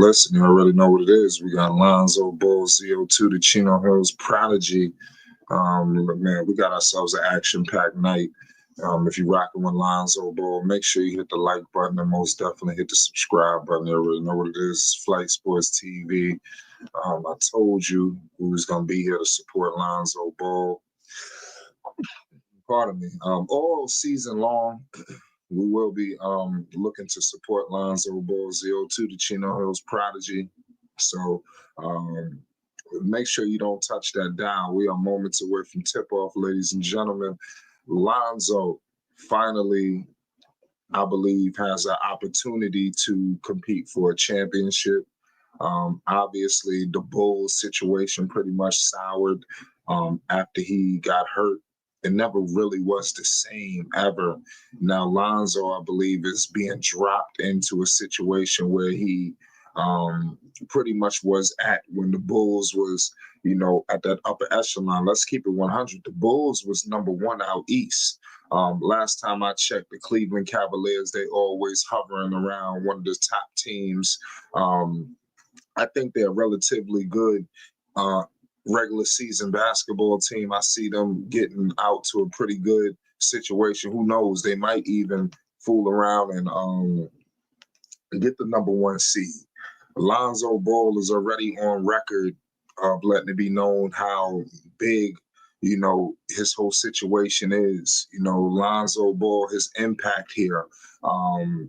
Listen, you already know what it is. We got Lonzo Ball, ZO2, the Chino Hills Prodigy. Man, we got ourselves an action-packed night. If you're rocking with Lonzo Ball, make sure you hit the like button and most definitely hit the subscribe button. You already know what it is. Flight Sports TV. I told you we was going to be here to support Lonzo Ball. Pardon me. All season long, we will be looking to support Lonzo Ball, ZO2, the Chino Hills Prodigy. So make sure you don't touch that dial. We are moments away from tip-off, ladies and gentlemen. Lonzo finally, I believe, has an opportunity to compete for a championship. Obviously, the Bulls situation pretty much soured after he got hurt. It never really was the same ever. Now, Lonzo, I believe, is being dropped into a situation where he pretty much was at when the Bulls was, at that upper echelon. Let's keep it 100. The Bulls was number one out east. Last time I checked, the Cleveland Cavaliers, they always hovering around one of the top teams. I think they're relatively good regular season basketball team. I see them getting out to a pretty good situation. Who knows? They might even fool around and get the number one seed. Lonzo Ball is already on record of letting it be known how big, his whole situation is. Lonzo Ball, his impact here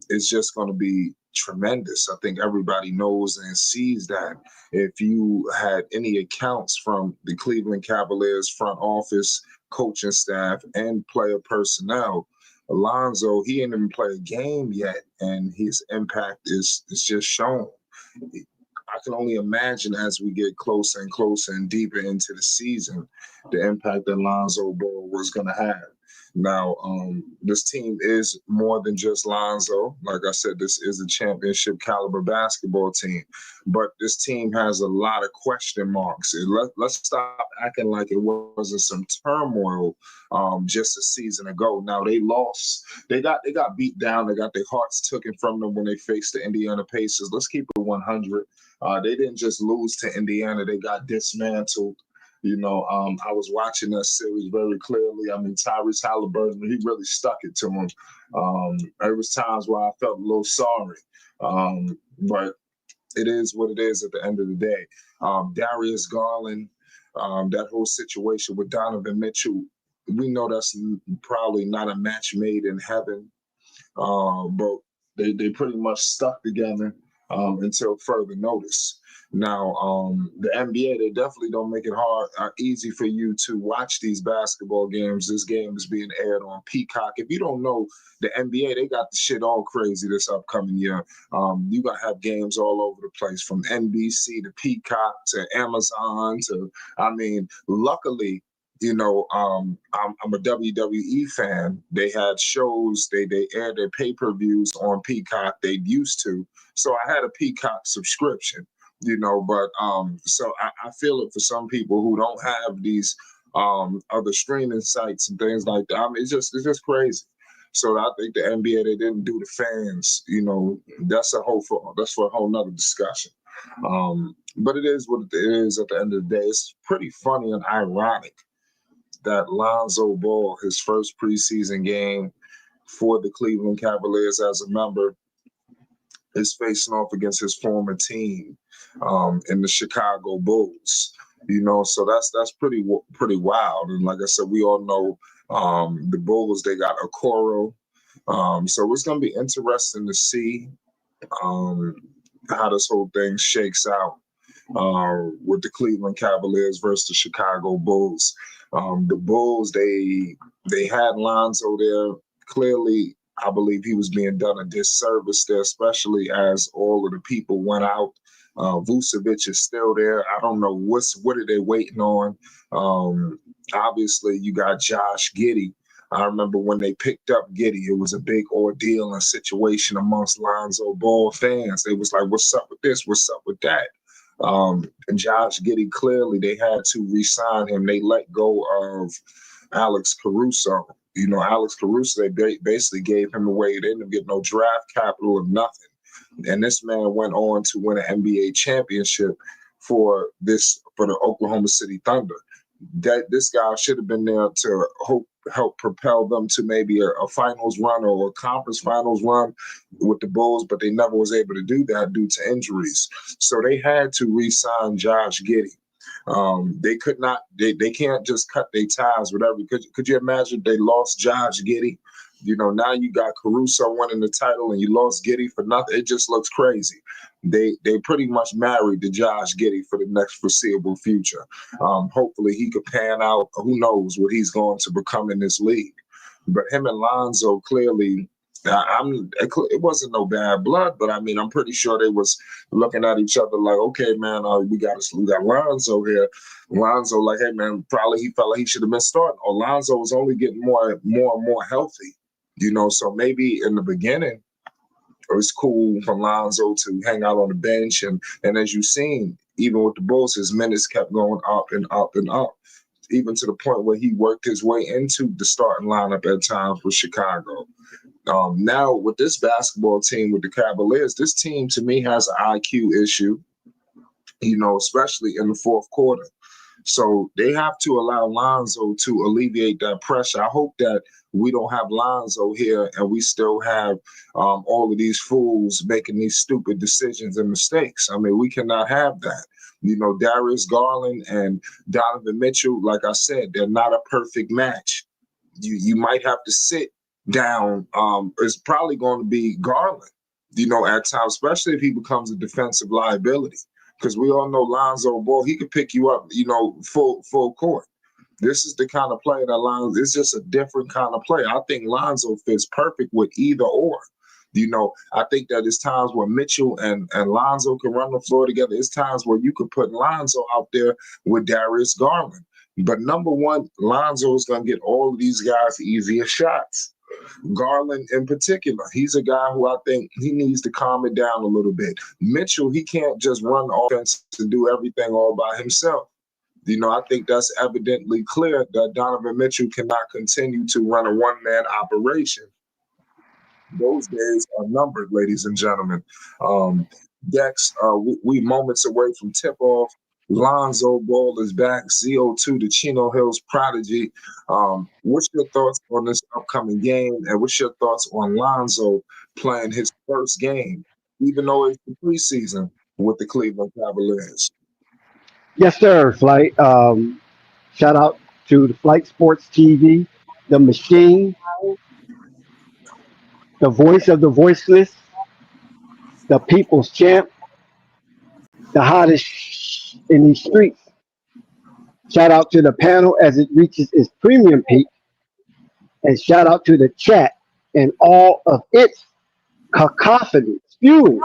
is just going to be tremendous. I think everybody knows and sees that. If you had any accounts from the Cleveland Cavaliers front office, coaching staff, and player personnel, Lonzo, he ain't even played a game yet, and his impact is just shown. I can only imagine as we get closer and closer and deeper into the season, the impact that Lonzo Ball was going to have. Now, this team is more than just Lonzo. Like I said, this is a championship caliber basketball team, but this team has a lot of question marks. Let's stop acting like it wasn't some turmoil just a season ago. Now they lost. They got beat down. They got their hearts taken from them when they faced the Indiana Pacers. Let's keep it 100. They didn't just lose to Indiana. They got dismantled. I was watching that series very clearly. I mean, Tyrese Halliburton, he really stuck it to him. There was times where I felt a little sorry. But it is what it is at the end of the day. Darius Garland, that whole situation with Donovan Mitchell, we know that's probably not a match made in heaven. But they pretty much stuck together until further notice. Now, the NBA, they definitely don't make it easy for you to watch these basketball games. This game is being aired on Peacock. If you don't know, the NBA, they got the shit all crazy this upcoming year. You got to have games all over the place, from NBC to Peacock to Amazon luckily, I'm a WWE fan. They had shows, they aired their pay-per-views on Peacock. They used to. So I had a Peacock subscription, but so I feel it for some people who don't have these other streaming sites and things like that. I mean, it's just crazy. So I think the NBA, they didn't do the fans, that's for a whole nother discussion. But it is what it is at the end of the day. It's pretty funny and ironic that Lonzo Ball, his first preseason game for the Cleveland Cavaliers as a member, is facing off against his former team in the Chicago Bulls. So that's pretty wild. And like I said, we all know the Bulls, they got Okoro. So it's going to be interesting to see how this whole thing shakes out with the Cleveland Cavaliers versus the Chicago Bulls. The Bulls, they had Lonzo there. Clearly, I believe he was being done a disservice there, especially as all of the people went out. Vucevic is still there. I don't know what are they waiting on. Obviously, you got Josh Giddey. I remember when they picked up Giddey, it was a big ordeal and situation amongst Lonzo Ball fans. They was like, what's up with this? What's up with that? And Josh Giddey, clearly they had to re-sign him. They let go of Alex Caruso. Alex Caruso, they basically gave him away. They didn't get no draft capital or nothing. And this man went on to win an NBA championship for the Oklahoma City Thunder. That this guy should have been there to help propel them to maybe a finals run or a conference finals run with the Bulls, but they never was able to do that due to injuries. So they had to re-sign Josh Giddey. They could not. They can't just cut their ties with every. Could you imagine they lost Josh Giddey? Now you got Caruso winning the title and you lost Giddey for nothing. It just looks crazy. They pretty much married to Josh Giddey for the next foreseeable future. Hopefully he could pan out. Who knows what he's going to become in this league? But him and Lonzo clearly. It wasn't no bad blood, but I mean, I'm pretty sure they was looking at each other like, okay, man, we got Lonzo here. Lonzo, like, hey, man, probably he felt like he should have been starting. Or Lonzo was only getting more and more healthy, So maybe in the beginning, it was cool for Lonzo to hang out on the bench, and as you've seen, even with the Bulls, his minutes kept going up and up and up, even to the point where he worked his way into the starting lineup at times for Chicago. Now with this basketball team with the Cavaliers, this team to me has an IQ issue, especially in the fourth quarter. So they have to allow Lonzo to alleviate that pressure. I hope that we don't have Lonzo here and we still have all of these fools making these stupid decisions and mistakes. I mean, we cannot have that. Darius Garland and Donovan Mitchell, like I said, they're not a perfect match. You might have to sit down. It's probably going to be Garland, at times, especially if he becomes a defensive liability. Because we all know Lonzo Ball, he could pick you up, full court. This is the kind of player that Lonzo, it's just a different kind of player. I think Lonzo fits perfect with either or. I think that it's times where Mitchell and Lonzo can run the floor together. It's times where you could put Lonzo out there with Darius Garland. But number one, Lonzo is going to get all of these guys easier shots. Garland in particular, he's a guy who I think he needs to calm it down a little bit. Mitchell, he can't just run the offense and do everything all by himself. I think that's evidently clear that Donovan Mitchell cannot continue to run a one-man operation. Those days are numbered, ladies and gentlemen. Dex, we moments away from tip-off. Lonzo Ball is back. ZO2, the Chino Hills prodigy. What's your thoughts on this upcoming game? And what's your thoughts on Lonzo playing his first game, even though it's the preseason with the Cleveland Cavaliers? Yes, sir. Flight. Shout out to the Flight Sports TV, the machine, the voice of the voiceless, the people's champ, the hottest in these streets. Shout out to the panel as it reaches its premium peak, and shout out to the chat and all of its cacophony spewing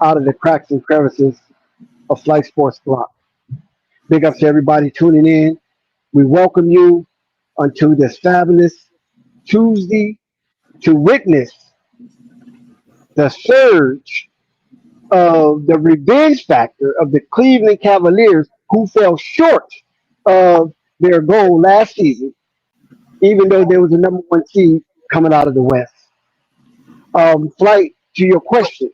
out of the cracks and crevices of Flight Sports Block. Big ups to everybody tuning in. We welcome you unto this fabulous Tuesday to witness the surge of the revenge factor of the Cleveland Cavaliers, who fell short of their goal last season, even though there was a number one seed coming out of the West. Flight, to your question,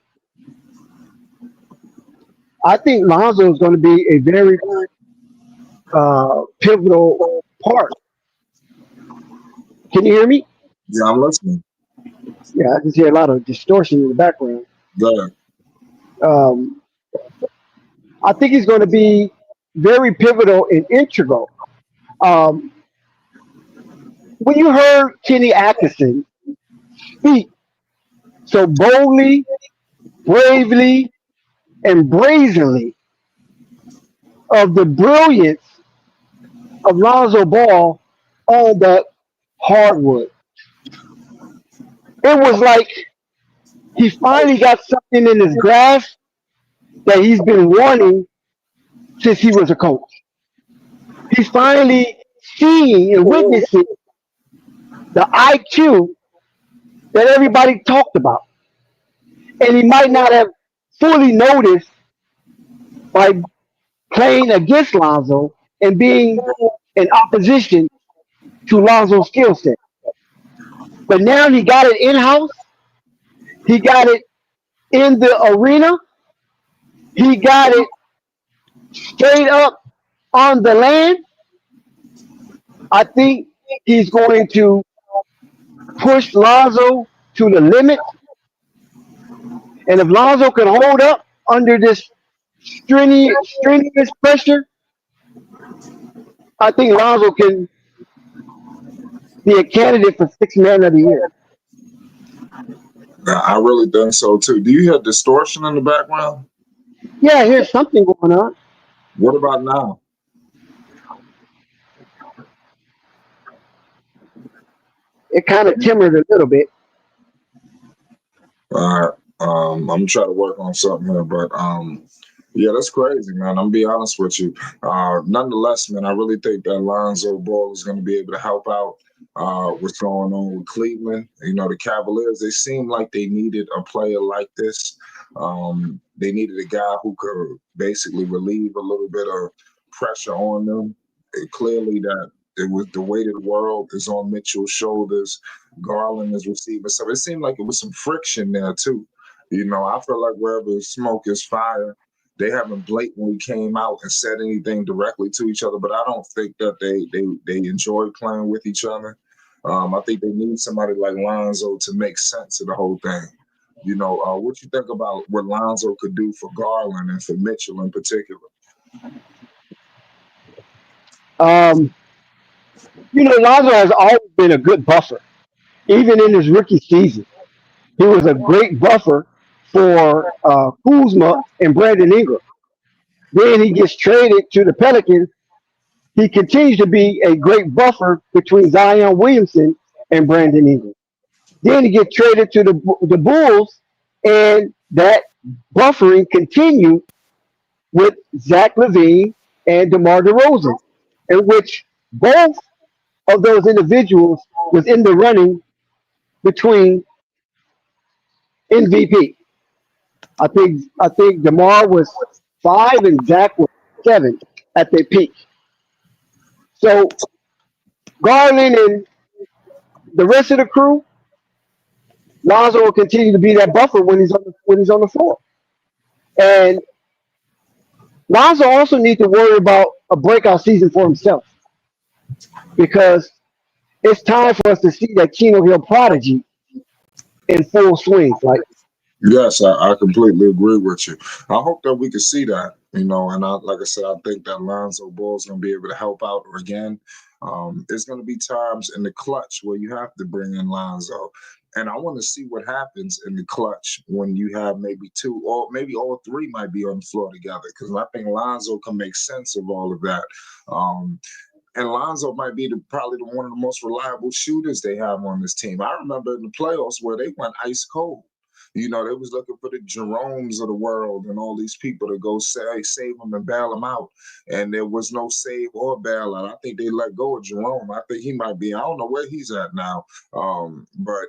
I think Lonzo is going to be a very pivotal part. Can you hear me? Yeah, I'm listening. Yeah, I just hear a lot of distortion in the background. Go ahead. Um, I think he's going to be very pivotal and integral. Um, when you heard Kenny Atkinson speak so boldly, bravely, and brazenly of the brilliance of Lonzo Ball on the hardwood, it was like he finally got something in his grasp that he's been wanting since he was a coach. He's finally seeing and witnessing the IQ that everybody talked about. And he might not have fully noticed by playing against Lonzo and being in opposition to Lonzo's skill set. But now he got it in house. He got it in the arena. He got it straight up on the land. I think he's going to push Lonzo to the limit. And if Lonzo can hold up under this strenuous pressure, I think Lonzo can be a candidate for sixth man of the year. I really think so too. Do you have distortion in the background? Yeah, here's something going on. What about now? It kind of timid a little bit. I'm trying to work on something here, but yeah, that's crazy, man. I'm gonna be honest with you. Nonetheless, man, I really think that Lonzo Ball is gonna be able to help out what's going on with Cleveland. You know, the Cavaliers, they seem like they needed a player like this. They needed a guy who could basically relieve a little bit of pressure on them. Clearly that it was the weight of the world is on Mitchell's shoulders. Garland is receiving. So it seemed like it was some friction there too. You know, I feel like wherever smoke is fire. They haven't blatantly came out and said anything directly to each other, but I don't think that they enjoy playing with each other. I think they need somebody like Lonzo to make sense of the whole thing. You know, what you think about what Lonzo could do for Garland and for Mitchell in particular? Um, Lonzo has always been a good buffer, even in his rookie season. He was a great buffer for Kuzma and Brandon Ingram. Then he gets traded to the Pelicans. He continues to be a great buffer between Zion Williamson and Brandon Ingram. Then he gets traded to the Bulls, and that buffering continued with Zach LaVine and DeMar DeRozan, in which both of those individuals was in the running between MVP. I think DeMar was 5 and Zach was 7 at their peak. So Garland and the rest of the crew, Lonzo will continue to be that buffer when he's on the floor. And Lonzo also needs to worry about a breakout season for himself because it's time for us to see that Chino Hill prodigy in full swing. Like, Yes, I completely agree with you. I hope that we can see that, you know, and like I said, I think that Lonzo Ball is going to be able to help out again. There's going to be times in the clutch where you have to bring in Lonzo. And I want to see what happens in the clutch when you have maybe two or maybe all three might be on the floor together because I think Lonzo can make sense of all of that. Um, and Lonzo might be probably one of the most reliable shooters they have on this team. I remember in the playoffs where they went ice cold. You know, they was looking for the Jeromes of the world and all these people to go save them and bail them out. And there was no save or bailout. I think they let go of Jerome. I think he might be, I don't know where he's at now. But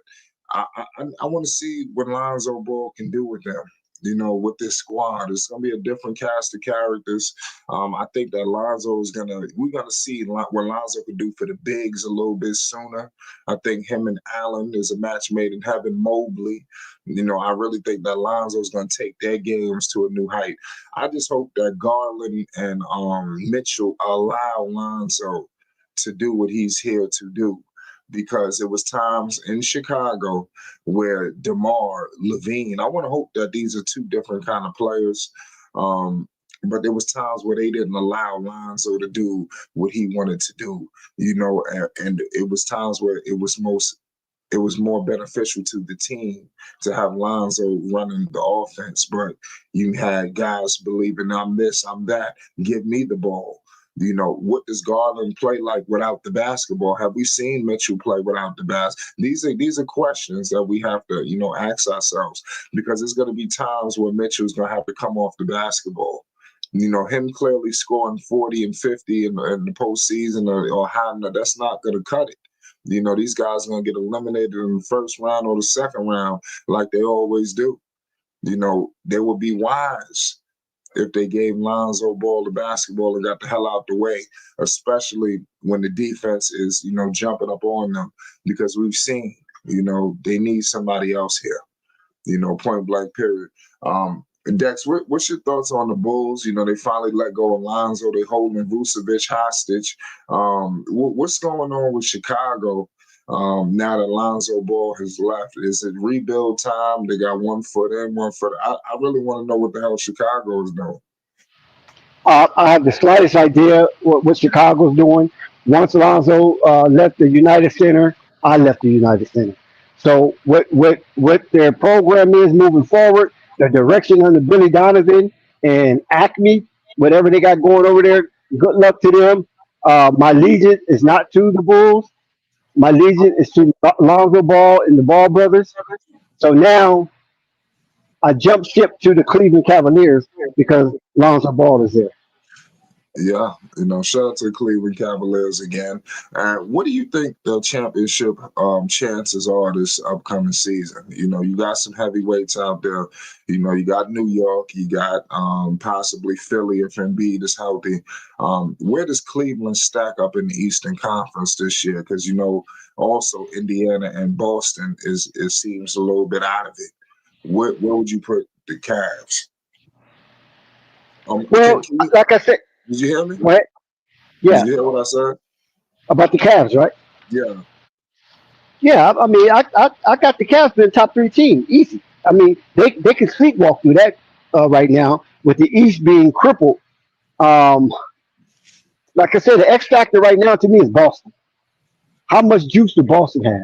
I want to see what Lonzo Ball can do with them. You know, with this squad, it's gonna be a different cast of characters. I think that we're gonna see what Lonzo could do for the bigs a little bit sooner. I think him and Allen is a match made in heaven. Mobley, you know, I really think that Lonzo's gonna take their games to a new height. I just hope that Garland and Mitchell allow Lonzo to do what he's here to do. Because it was times in Chicago where DeMar, Levine, I want to hope that these are two different kind of players. But there was times where they didn't allow Lonzo to do what he wanted to do, you know, and it was times where it was more beneficial to the team to have Lonzo running the offense. But you had guys believing I'm this, I'm that, give me the ball. You know, what does Garland play like without the basketball? Have we seen Mitchell play without the These are questions that we have to, you know, ask ourselves because there's going to be times where Mitchell's going to have to come off the basketball. You know, him clearly scoring 40 and 50 in the postseason or high, that's not going to cut it. You know, these guys are going to get eliminated in the first round or the second round like they always do. You know, they would be wise if they gave Lonzo Ball the basketball and got the hell out the way, especially when the defense is, you know, jumping up on them because we've seen, you know, they need somebody else here. Point blank period. Dex, what's your thoughts on the Bulls? They finally let go of Lonzo. They holding Vucevic hostage. What's going on with Chicago now that Lonzo Ball has left? Is it rebuild time? They got 1 foot in, 1 foot. I really want to know what the hell Chicago is doing. I have the slightest idea what Chicago's doing. Once Lonzo left the United Center, I left the United Center. So what their program is moving forward, the direction under Billy Donovan and Acme, whatever they got going over there, good luck to them. My allegiance is not to the Bulls. My allegiance is to Lonzo Ball and the Ball brothers. So now I jump ship to the Cleveland Cavaliers because Lonzo Ball is there. Yeah, shout out to the Cleveland Cavaliers again. What do you think the championship chances are this upcoming season? You got some heavyweights out there. You got New York, you got possibly Philly if Embiid is healthy. Where does Cleveland stack up in the Eastern Conference this year? Because also Indiana and Boston it seems a little bit out of it. Where would you put the Cavs? Well, like I said, Did you hear me? what? Did Yeah, you hear what I said? about the Cavs, right? Yeah. Yeah, I mean, I got the Cavs being top three team, easy. I mean, they can sleepwalk through that right now with the East being crippled. Um, like I said, the X factor right now to me is Boston. How much juice do Boston have?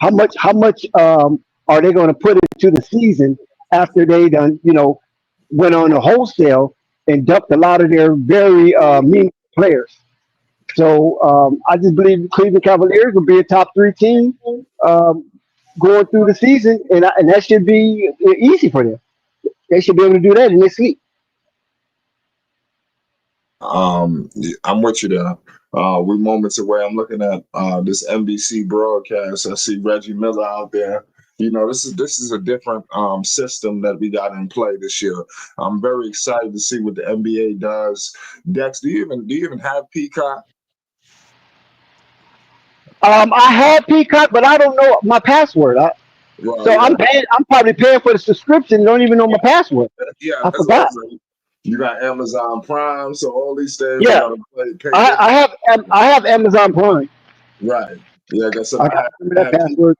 How much are they going to put into the season after they done went on a wholesale and dumped a lot of their very mean players? So I just believe the Cleveland Cavaliers will be a top three team um, going through the season, and that should be easy for them. They should be able to do that in their sleep. I'm with you there. We're moments away. I'm looking at this NBC broadcast. I see Reggie Miller out there. This is a different system that we got in play this year. I'm very excited to see what the NBA does. Dex, do you even have Peacock? I had Peacock, but I don't know my password. Well, So yeah, I'm paying. I'm probably paying for the subscription. Don't even know my password. yeah, I that's what I'm forgot. saying. You got Amazon Prime, so all these things you Yeah, gotta pay I, attention. I have I have Amazon Prime. Right. Yeah, like I said, I I got had, to remember I that had password.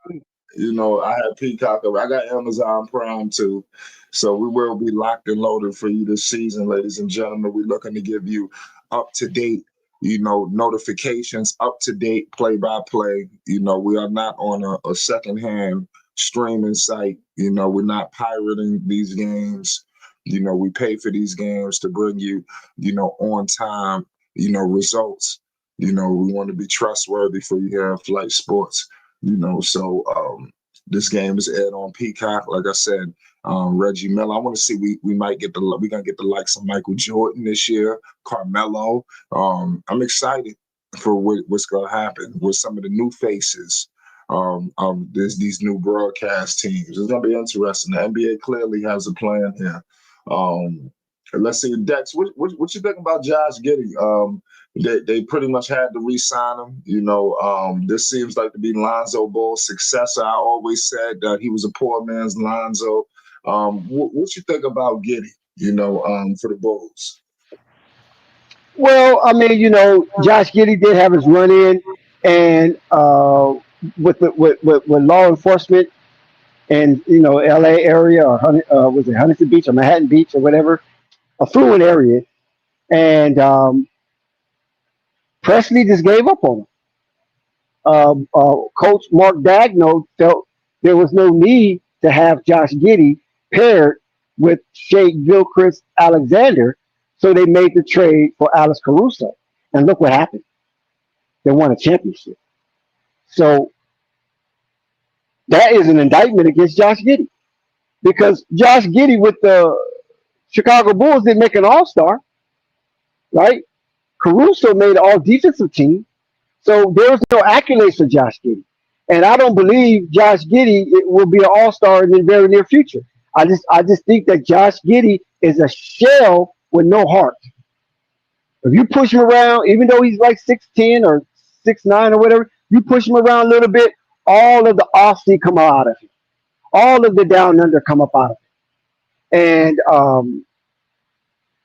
I had Peacock. I got Amazon Prime too. So we will be locked and loaded for you this season, ladies and gentlemen. We're looking to give you up to date, notifications, up to date play by play. We are not on a secondhand streaming site. We're not pirating these games. We pay for these games to bring you, on time, results. We want to be trustworthy for you here at Flight Sports. So this game is aired on Peacock. Like I said, Reggie Miller. I want to see we might get we're gonna get the likes of Michael Jordan this year, Carmelo. I'm excited for what's gonna happen with some of the new faces. There's these new broadcast teams. It's gonna be interesting. The NBA clearly has a plan here. Um, let's see, Dex. What you think about Josh Giddey? They pretty much had to re-sign him. This seems like to be Lonzo Ball's successor. I always said that he was a poor man's Lonzo. What you think about Giddey? For the Bulls. Well, I mean, Josh Giddey did have his run in, and with law enforcement and L.A. area or was it Huntington Beach or Manhattan Beach or whatever, affluent area, and Presley just gave up on him. Coach Mark Dagno felt there was no need to have Josh Giddey paired with Shea Gilchrist Alexander, so they made the trade for Alex Caruso. And look what happened. They won a championship. So that is an indictment against Josh Giddey because Josh Giddey with the Chicago Bulls didn't make an All Star, right? Caruso made an All Defensive team, so there was no accolades for Josh Giddey, and I don't believe Josh Giddey will be an All Star in the very near future. I just think that Josh Giddey is a shell with no heart. If you push him around, even though he's like 6'10" or 6'9" or whatever, you push him around a little bit, all of the offseed come out of him. all of the down under come up out of it. And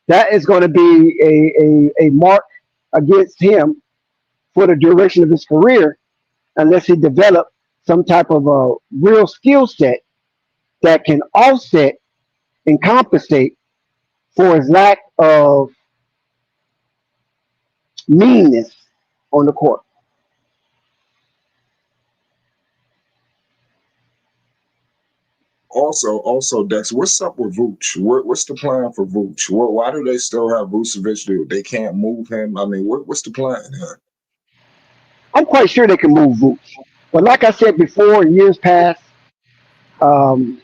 that is going to be a mark against him for the duration of his career unless he develop some type of a real skill set that can offset and compensate for his lack of meanness on the court. Also, Dex, what's up with Vooch? What's the plan for Vooch? Why do they still have Vucevic? Do they can't move him? I mean, what's the plan here? I'm quite sure they can move Vooch. But like I said before, in years past, um,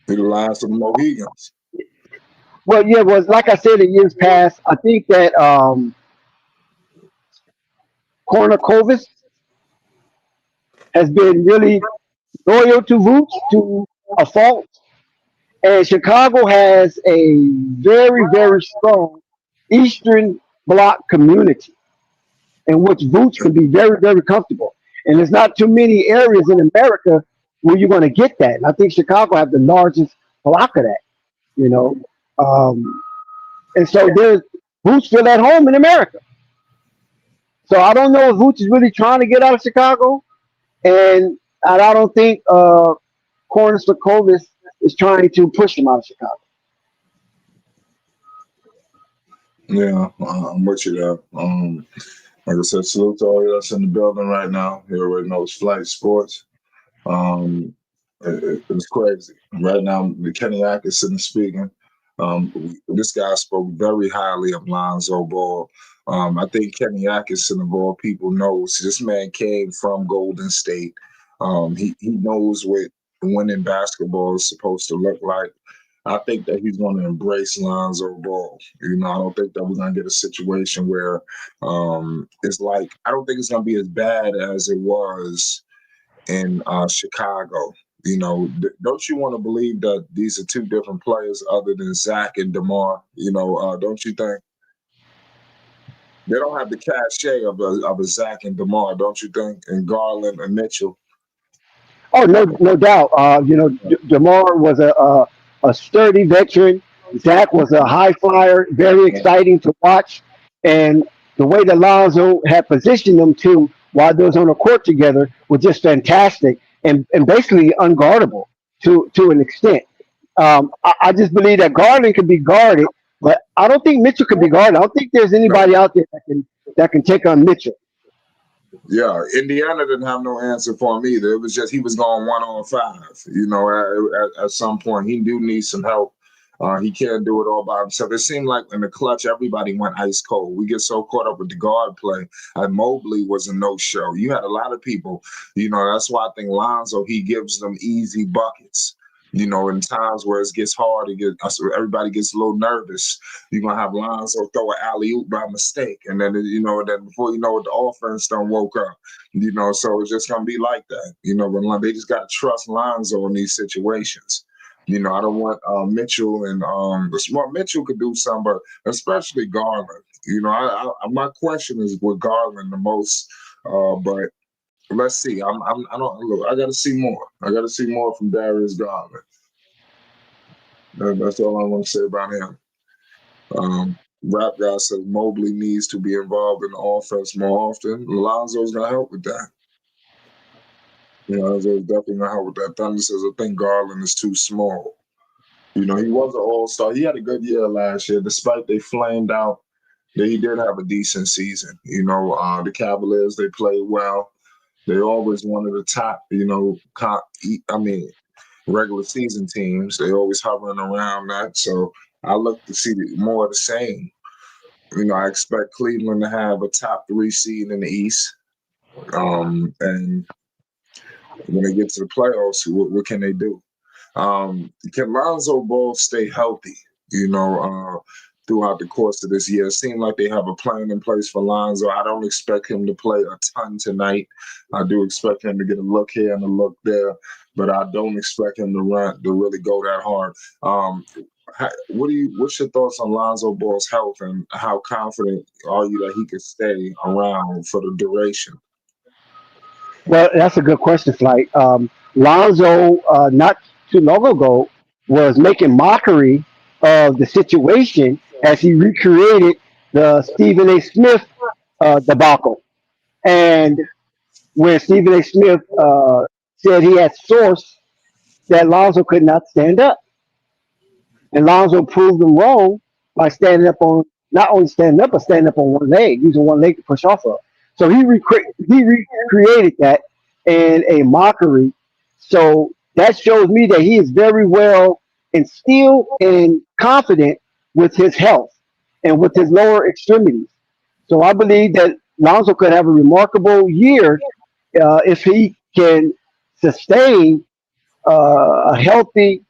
He the last of the Mohegans. well, yeah, was like I said in years past, I think that Kornakovis has been really loyal to Vooch to a fault. And Chicago has a very, very strong Eastern Bloc community in which Vooch can be very, very comfortable. And there's not too many areas in America where you're going to get that. And I think Chicago have the largest block of that, you know. Um, and so there's Vooch feel at home in America. So I don't know if Vooch is really trying to get out of Chicago. And I don't think Corners is trying to push him out of Chicago. Yeah, I'm with you there. Like I said, salute to all of us in the building right now. You already know it's Flight Sports. Um, it's crazy. Right now, Kenny Atkinson is speaking. This guy spoke very highly of Lonzo Ball. I think Kenny Atkinson, of all people, knows this man came from Golden State. He knows what winning basketball is supposed to look like. I think that he's going to embrace Lonzo Ball. I don't think that we're going to get a situation where it's like, I don't think it's going to be as bad as it was in Chicago. Don't you want to believe that these are two different players other than Zach and DeMar? Don't you think they don't have the cachet of a Zach and DeMar? Don't you think? And Garland and Mitchell. Oh, no, no doubt. Demar was a sturdy veteran. Zach was a high flyer, very exciting to watch. And the way that Lonzo had positioned them to while they was on the court together was just fantastic and basically unguardable to an extent. I just believe that Garland can be guarded, but I don't think Mitchell can be guarded. I don't think there's No. anybody out there that can take on Mitchell. Yeah, Indiana didn't have no answer for him either. It was just he was going 1-on-5. At some point, he do need some help. He can't do it all by himself. It seemed like in the clutch, everybody went ice cold. We get so caught up with the guard play. And Mobley was a no-show. You had a lot of people. That's why I think Lonzo, he gives them easy buckets. In times where it gets hard, everybody gets a little nervous. You're gonna have Lonzo throw an alley oop by mistake, and then before you know it, the offense done woke up. So it's just gonna be like that. But they just gotta trust Lonzo in these situations. I don't want Mitchell and Mitchell could do some, but especially Garland. My question is with Garland the most, but let's see. I don't look. I got to see more. I got to see more from Darius Garland. That's all I want to say about him. Rap guy says Mobley needs to be involved in the offense more often. Lonzo's gonna help with that. Lonzo's definitely gonna help with that. Thunder says I think Garland is too small. He was an all-star. He had a good year last year, despite they flamed out. He did have a decent season. The Cavaliers, they played well. They always one of the top, regular season teams. They always hovering around that. So I look to see more of the same. I expect Cleveland to have a top 3 seed in the East. And when they get to the playoffs, what can they do? Can Lonzo Ball stay healthy, throughout the course of this year? It seems like they have a plan in place for Lonzo. I don't expect him to play a ton tonight. I do expect him to get a look here and a look there, but I don't expect him to really go that hard. What's your thoughts on Lonzo Ball's health, and how confident are you that he could stay around for the duration? Well, that's a good question, Flight. Lonzo, not too long ago, was making mockery of the situation as he recreated the Stephen A. Smith debacle. And where Stephen A. Smith said he had source that Lonzo could not stand up. And Lonzo proved him wrong by standing up on, not only standing up, but standing up on one leg, using one leg to push off of. So he recreated that in a mockery. So that shows me that he is very well instilled and confident with his health and with his lower extremities. So I believe that Lonzo could have a remarkable year if he can sustain a healthy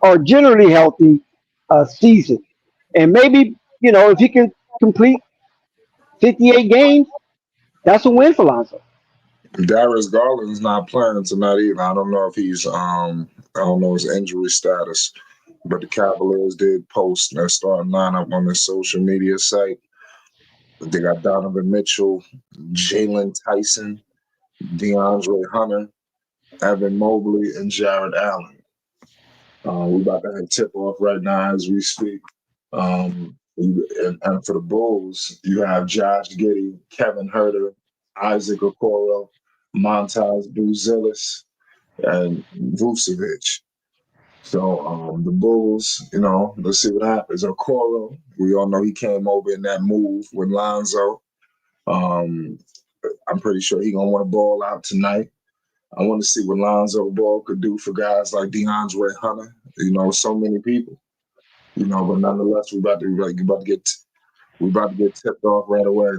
or generally healthy season. And maybe, if he can complete 58 games, that's a win for Lonzo. Darius Garland's not playing tonight either. I don't know if he's I don't know his injury status, but the Cavaliers did post their starting lineup on their social media site. They got Donovan Mitchell, Jalen Tyson, DeAndre Hunter, Evan Mobley, and Jared Allen. We about to have tip off right now as we speak. And for the Bulls, you have Josh Giddey, Kevin Herter, Isaac Okoro, Montez Buzelis, and Vucevic. So the Bulls, let's see what happens. Okoro, we all know he came over in that move with Lonzo. Um, I'm pretty sure he gonna want to ball out tonight. I want to see what Lonzo Ball could do for guys like DeAndre Hunter. So many people. But nonetheless, we about to get tipped off right away.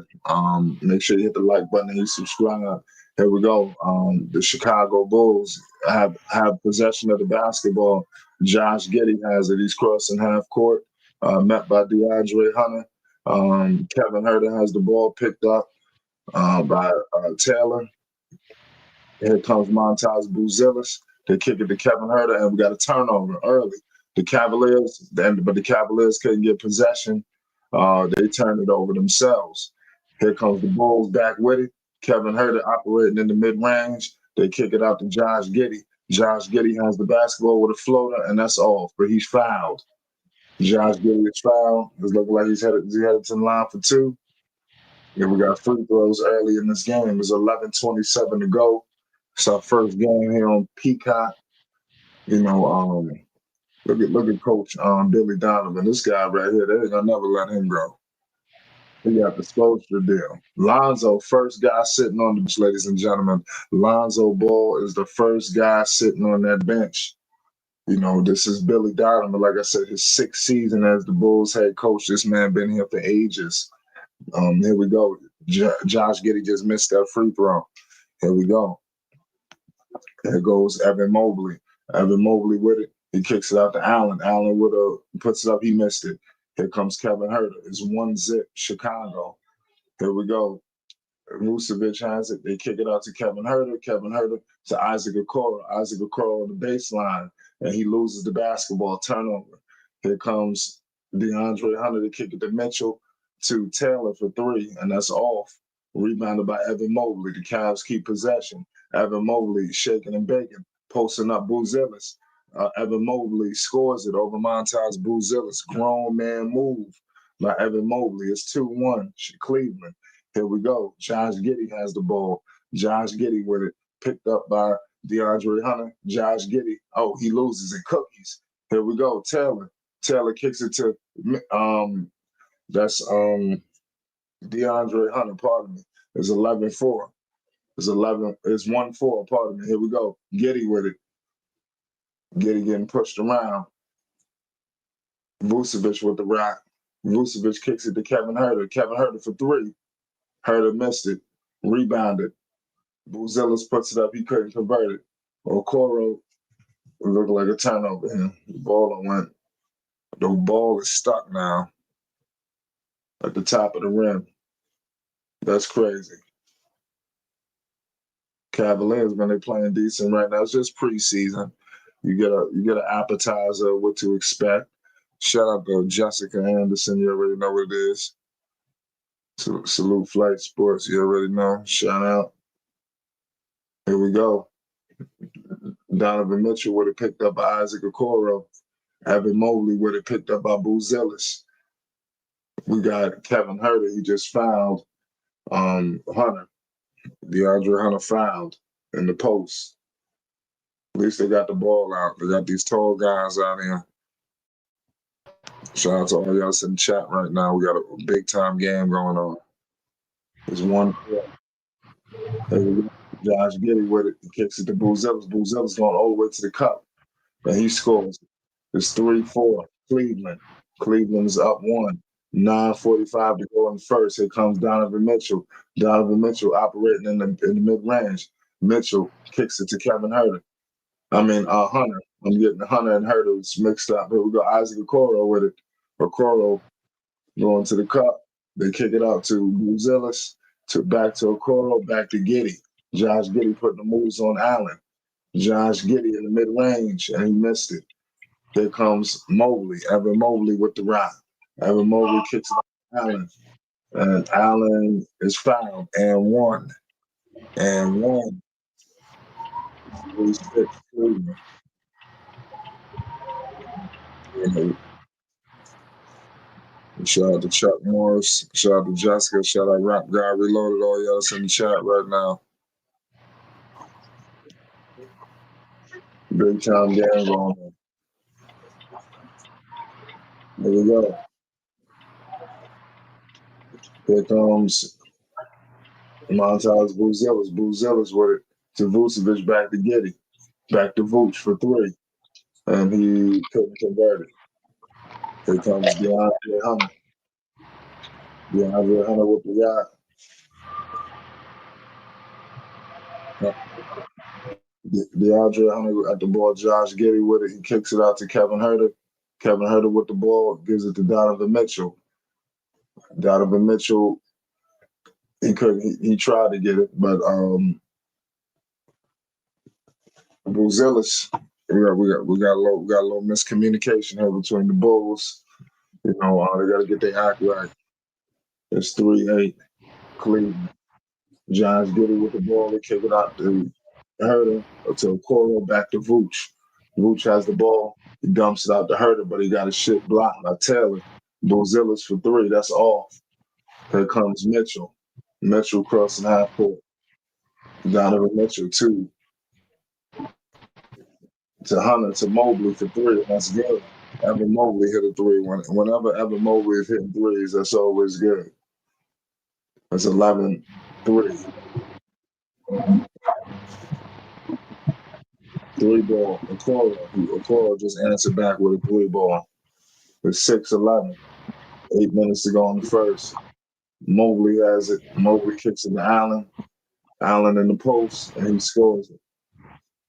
Make sure you hit the like button and you subscribe. Here we go. The Chicago Bulls have possession of the basketball. Josh Giddey has it. He's crossing half court, met by DeAndre Hunter. Kevin Herter has the ball picked up by Taylor. Here comes Montez Buzelis. They kick it to Kevin Herter, and we got a turnover early. But the Cavaliers couldn't get possession. They turned it over themselves. Here comes the Bulls back with it. Kevin Herter operating in the mid-range. They kick it out to Josh Giddey. Josh Giddey has the basketball with a floater, and that's off, but he's fouled. Josh Giddey is fouled. It's looking like he's headed to the line for two. Yeah, we got free throws early in this game. It's 11:27 to go. It's our first game here on Peacock. Look at Coach Billy Donovan. This guy right here, they're gonna never let him go. He got the Sculpture deal. Lonzo, first guy sitting on the bench, ladies and gentlemen. Lonzo Ball is the first guy sitting on that bench. This is Billy Donovan. Like I said, his sixth season as the Bulls head coach. This man been here for ages. Here we go. Josh Giddey just missed that free throw. Here we go. There goes Evan Mobley. Evan Mobley with it. He kicks it out to Allen. Allen puts it up. He missed it. Here comes Kevin Herter. It's 1-0 Chicago. Here we go. Vucevic has it. They kick it out to Kevin Herter. Kevin Herter to Isaac Okoro. Isaac Okoro on the baseline, and he loses the basketball turnover. Here comes DeAndre Hunter to kick it to Mitchell to Taylor for three, and that's off. Rebounded by Evan Mobley. The Cavs keep possession. Evan Mobley shaking and baking, posting up Buzelis. Evan Mobley scores it over Montez Buzelis. Grown man move by Evan Mobley. It's 2-1 Cleveland. Here we go. Josh Giddey has the ball. Josh Giddey with it. Picked up by DeAndre Hunter. Josh Giddey. Oh, he loses it. Cookies. Here we go. Taylor. Taylor kicks it to that's DeAndre Hunter, pardon me. It's 11-4. It's 1-4, pardon me. Here we go. Giddey with it. Giddey getting pushed around. Vucevic with the rock. Vucevic kicks it to Kevin Herter. Kevin Herter for three. Herter missed it. Rebounded. Buzelis puts it up. He couldn't convert it. Okoro looked like a turnover here. The ball went. The ball is stuck now at the top of the rim. That's crazy. Cavaliers, man, they're playing decent right now. It's just preseason. You get an appetizer of what to expect. Shout out to Jessica Anderson. You already know what it is. Salute Flight Sports. You already know. Shout out. Here we go. Donovan Mitchell would have picked up by Isaac Okoro. Evan Mobley would have picked up by Boo Zillis. We got Kevin Herter. He just fouled Hunter. DeAndre Hunter fouled in the post. At least they got the ball out. They got these tall guys out here. Shout out to all y'all in the chat right now. We got a big time game going on. There's one. Josh Giddey with it. He kicks it to Boo Zillis. Boo Zillis going all the way to the cup. And he scores. It's 3-4. Cleveland. Cleveland's up 1. 9:45 to go in the first. Here comes Donovan Mitchell. Donovan Mitchell operating in the mid-range. Mitchell kicks it to Kevin Herter. Hunter. I'm getting Hunter and Herter mixed up. Here we go. Isaac Okoro with it. Okoro going to the cup. They kick it out to Boo Zillis. Back to Okoro. Back to Giddey. Josh Giddey putting the moves on Allen. Josh Giddey in the mid-range, and he missed it. Here comes Mobley. Evan Mobley with the rock. Evan Mobley kicks it to Allen. And Allen is fouled. And one. And 3-6 Cleveland. Shout out to Chuck Morris. Shout out to Jessica. Shout out Rap Guy Reloaded. All y'all that's in the chat right now. Big time game going on. There we go. Here comes Montage Boo Zillis. Boo Zillis with it to Vucevic, back to Giddey. Back to Vooch for 3. And he couldn't convert it. Here comes DeAndre Hunter. DeAndre Hunter with the yacht. DeAndre Hunter at the ball. Josh Giddey with it. He kicks it out to Kevin Herter. Kevin Herter with the ball. Gives it to Donovan Mitchell. Donovan Mitchell, he couldn't. He tried to get it, but Boo Zillis, we got a little miscommunication here between the Bulls. You know, they got to get their act right. It's 3-8 Cleveland. Josh Giddey with the ball. They kick it out to Herter, to Okoro, back to Vooch. Vooch has the ball. He dumps it out to Herter, but he got his shit blocked by Taylor. Boo Zillis for 3. That's off. Here comes Mitchell. Mitchell crossing half court. Donovan Mitchell 2. To Hunter, to Mobley for 3. That's good. Evan Mobley hit a 3. Whenever Evan Mobley is hitting threes, that's always good. That's 11-3. Three ball. Okoro just answered back with a 3 ball. It's 6-11. 8 minutes to go in the first. Mobley has it. Mobley kicks it to Allen. Allen in the post, and he scores it.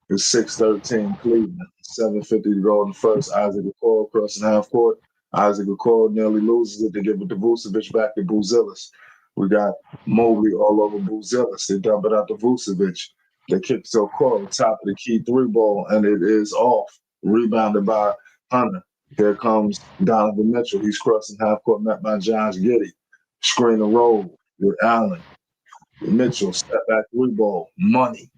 It's 6-13 Cleveland. 7:50 to go in the first. Isaac Okoro crossing half court. Isaac Okoro nearly loses it to give it to Vucevic, back to Boo Zillis. We got Mobley all over Boo Zillis. They dump it out to Vucevic. They kick to Okoro, top of the key 3 ball, and it is off. Rebounded by Hunter. Here comes Donovan Mitchell. He's crossing half court, met by Josh Giddey. Screen and roll with Allen. Mitchell, step back 3 ball. Money.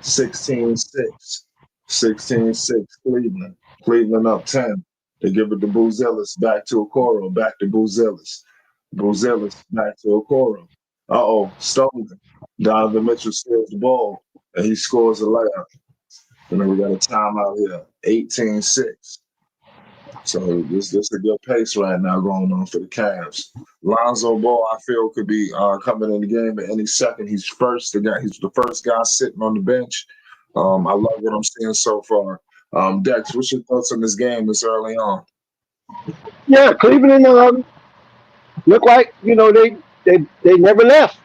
16-6. 16-6 Cleveland. Cleveland up 10. They give it to Boo Zillis, back to Okoro, back to Boo Zillis. Boo Zillis, back to Okoro. Stolen. Donovan Mitchell steals the ball, and he scores a layup. And then we got a timeout here, 18-6. So this is a good pace right now going on for the Cavs. Lonzo Ball, I feel, could be coming in the game at any second. He's the first guy sitting on the bench. I love what I'm seeing so far. Dex, what's your thoughts on this game this early on? Yeah, Cleveland look like they never left.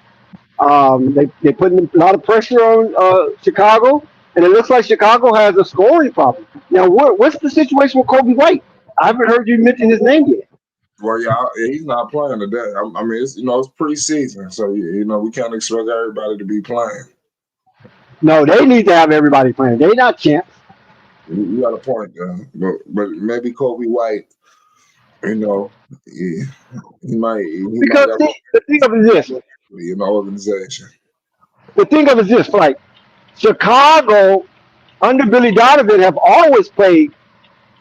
They putting a lot of pressure on Chicago, and it looks like Chicago has a scoring problem. Now, what's the situation with Kobe White? I haven't heard you mention his name yet. Well, yeah, he's not playing today. I mean, it's preseason, so we can't expect everybody to be playing. No, they need to have everybody playing. They not champs. You got a point, but maybe Kobe White, he might. Because the thing of it is this. Organization. The thing of it is this, like Chicago under Billy Donovan have always played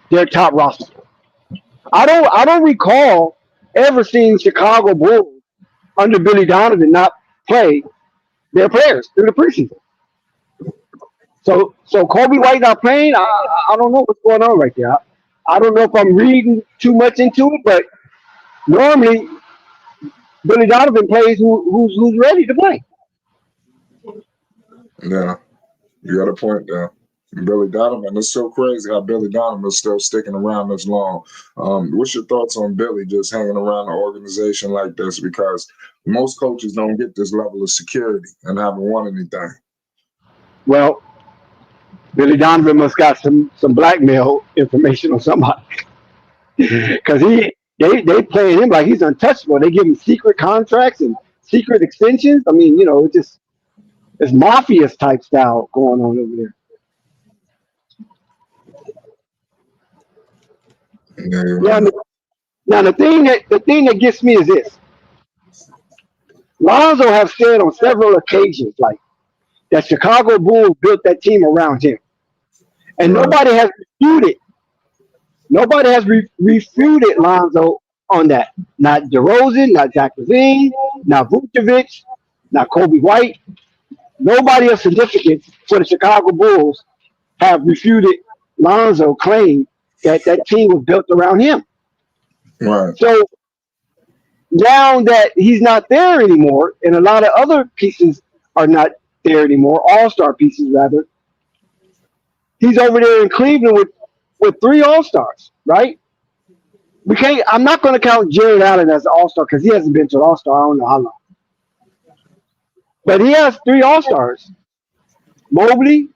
their top roster. I don't recall ever seeing Chicago Bulls under Billy Donovan not play their players through the preseason. So Kobe White not playing. I don't know what's going on right there. I don't know if I'm reading too much into it, but normally Billy Donovan plays who's ready to play. Yeah, you got a point there. Billy Donovan, it's so crazy how Billy Donovan's still sticking around this long. What's your thoughts on Billy just hanging around an organization like this? Because most coaches don't get this level of security and haven't won anything. Well, Billy Donovan must got some blackmail information on somebody because they playing him like he's untouchable. They give him secret contracts and secret extensions. I mean, it's just it's mafia type style going on over there. Yeah, you're Now, right. now the thing that gets me is this: Lonzo have said on several occasions like that Chicago Bulls built that team around him, and Right. nobody has refuted Lonzo on that. Not DeRozan, not Zach Levine, not Vucevic, not Kobe White. Nobody of significance for the Chicago Bulls have refuted Lonzo claim that that team was built around him. Right. So now that he's not there anymore, and a lot of other pieces are not there anymore, all-star pieces rather, he's over there in Cleveland with three all-stars, right? We can't. I'm not going to count Jared Allen as an all-star because he hasn't been to an all-star. I don't know how long, but he has three all-stars: Mobley,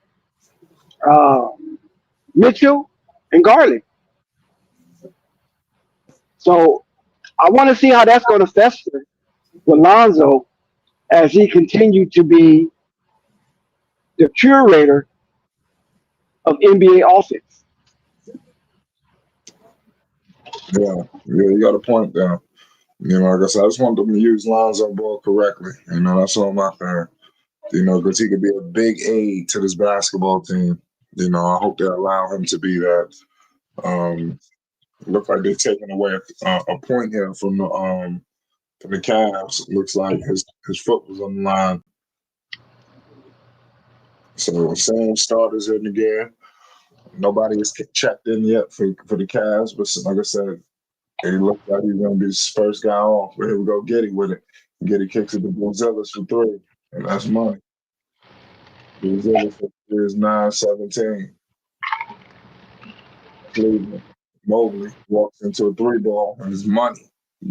uh, Mitchell, and Garland. So I want to see how that's going to fester with Lonzo as he continued to be the curator of NBA offense. Yeah. Yeah, you got a point there. Like I said, I just want them to use Lonzo Ball correctly. That's all my thing. Because he could be a big aid to this basketball team. I hope they allow him to be that. Um, Look like they're taking away a point here from the Cavs. Looks like his foot was on the line. So same starters in the game. Nobody has checked in yet for the Cavs, but like I said, it looks like he's gonna be the first guy off. But here we go, Getty with it. Getty kicks it to Gonzalez for three, and that's money. Gonzalez is 9-17. Cleveland. Mobley walks into a three ball and it's money.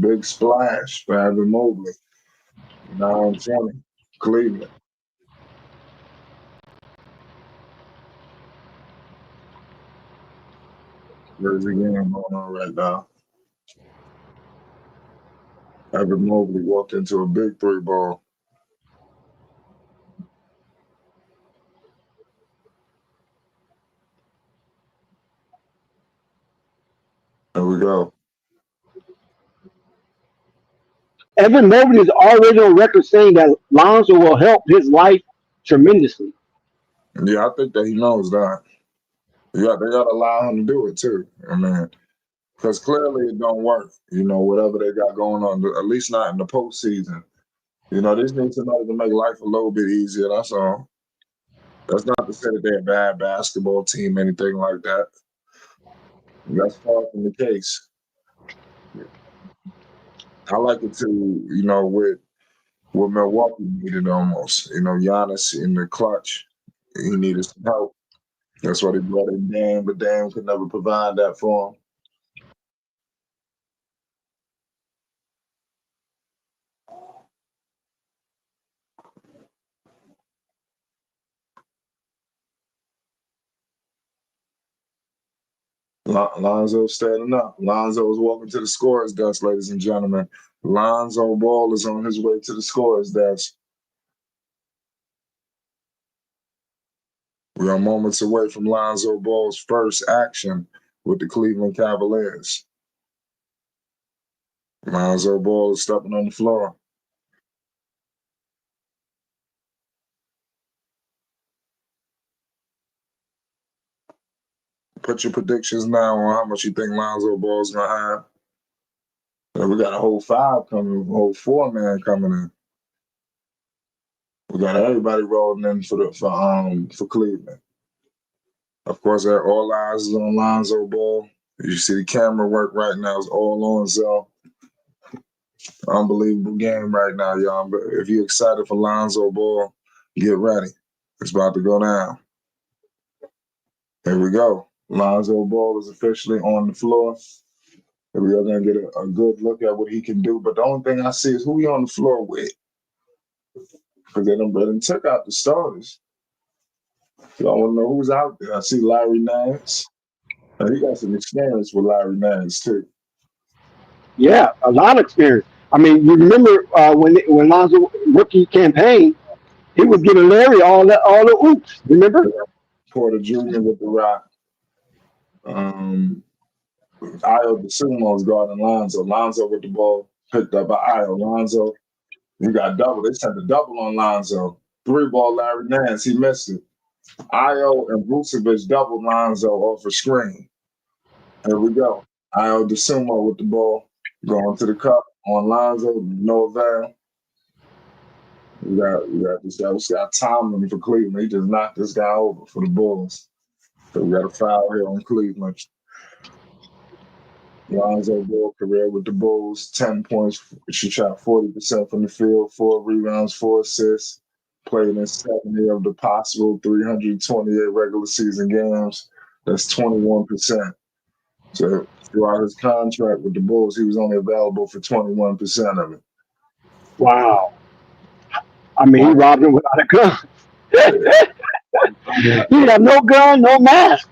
Big splash for Evan Mobley. 9-20. Cleveland. Crazy game going on right now. Evan Mobley walked into a big three ball. There we go. Evan Mobley is already on record saying that Lonzo will help his life tremendously. Yeah, I think that he knows that. Yeah, they gotta allow him to do it too. Because clearly it don't work. Whatever they got going on, at least not in the postseason. This needs somebody to make life a little bit easier. That's all. That's not to say that they're a bad basketball team, anything like that. That's far from the case. I like it too, with what Milwaukee needed almost. Giannis in the clutch, he needed some help. That's why they brought in Dame, but Dame could never provide that for him. Lonzo standing up. Lonzo is walking to the scorer's desk, ladies and gentlemen. Lonzo Ball is on his way to the scorer's desk. We are moments away from Lonzo Ball's first action with the Cleveland Cavaliers. Lonzo Ball is stepping on the floor. Put your predictions now on how much you think Lonzo Ball's gonna have. And we got a whole five coming, a whole four-man coming in. We got everybody rolling in for Cleveland. Of course, all eyes is on Lonzo Ball. You see the camera work right now is all on Zell. Unbelievable game right now, y'all. But if you're excited for Lonzo Ball, get ready. It's about to go down. Here we go. Lonzo Ball is officially on the floor. And we are going to get a good look at what he can do. But the only thing I see is who he on the floor with. Because they done took out the starters. So I want to know who's out there. I see Larry Nance. He got some experience with Larry Nance, too. Yeah, a lot of experience. I mean, you remember when Lonzo rookie campaign, he was giving Larry all the oops. Remember? Porter Jr. with the rock. Io DeSumo is guarding Lonzo. Lonzo with the ball picked up by Io. Lonzo, he got double. They sent a double on Lonzo. Three ball Larry Nance, he missed it. Io and Vucevic doubled Lonzo off a screen. Here we go. Io DeSumo with the ball going to the cup on Lonzo. No avail. We got this guy. We got Tomlin for Cleveland. He just knocked this guy over for the Bulls. So we got a foul here on Cleveland. Lonzo Ball career with the Bulls, 10 points. She shot 40% from the field, 4 rebounds, 4 assists. Played in 70 of the possible 328 regular season games. That's 21%. So throughout his contract with the Bulls, he was only available for 21% of it. Wow. I mean, he robbed him without a gun. He had no gun, no mask.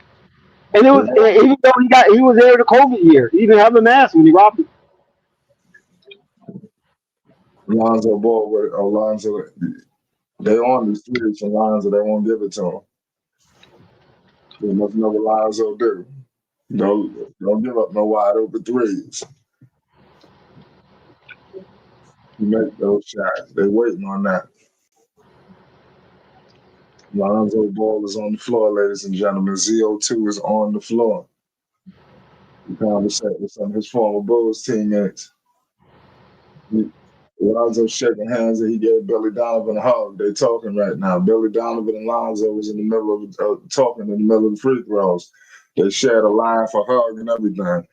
And it was even though he was there the COVID year, he didn't have a mask when he robbed him. Lonzo Ball with Lonzo. They on these threes from Lonzo. They won't give it to him. They must know what Lonzo do. Don't give up no wide open threes. You make those shots. They waiting on that. Lonzo Ball is on the floor, ladies and gentlemen. ZO2 is on the floor. He conversated with some of his former Bulls teammates. Lonzo shaking hands and he gave Billy Donovan a hug. They talking right now. Billy Donovan and Lonzo was in the middle of talking in the middle of the free throws. They shared a line for hug and everything.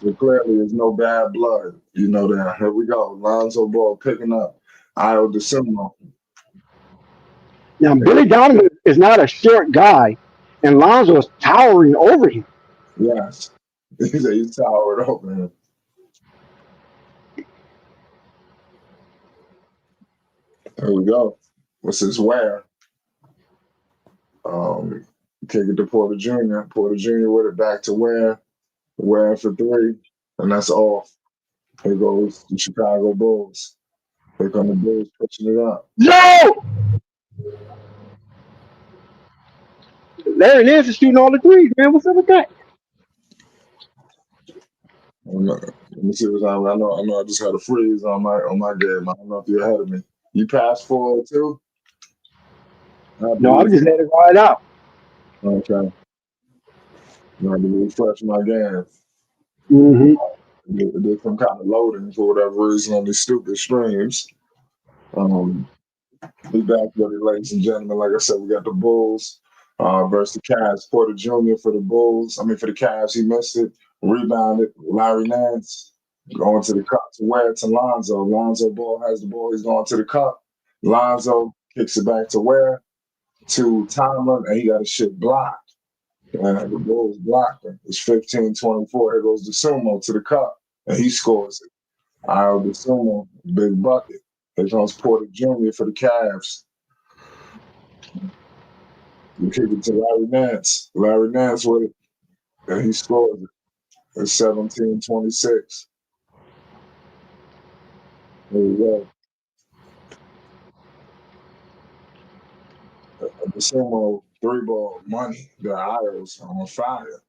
So clearly there's no bad blood. You know that. Here we go. Lonzo Ball picking up Io DeSumo. Now Billy Donovan is not a short guy, and Lonzo is towering over him. Yes. He's towered over him. There we go. What's his wear? Kick it to Porter Jr. Porter Jr. with it back to Ware for three, and that's off. Here goes the Chicago Bulls. Here come the Bulls pushing it up. No! Larry Nance is shooting all the threes, man. What's up with that? Let me see what's on. I know. I just had a freeze on my game. I don't know if you're ahead of me. You passed 402? No, I'm just letting it ride out. Okay. I had to refresh my game. Mm-hmm. It did some kind of loading for whatever reason on these stupid streams. We back with it, ladies and gentlemen. Like I said, we got the Bulls versus the Cavs. Porter Jr. for the Bulls. For the Cavs, he missed it. Rebounded. Larry Nance going to the cup to Ware to Lonzo. Lonzo Ball has the ball. He's going to the cup. Lonzo kicks it back to Ware to Tomlin, and he got his shit blocked. And the Bulls blocked him. It's 15-24. Here goes the Sumo to the cup, and he scores it. The Sumo, big bucket. Here comes Porter Jr. for the Cavs. You kick it to Larry Nance. Larry Nance with it, and he scores it. It's 17-26. There we go. The Sumo three-ball money. The Isles on fire.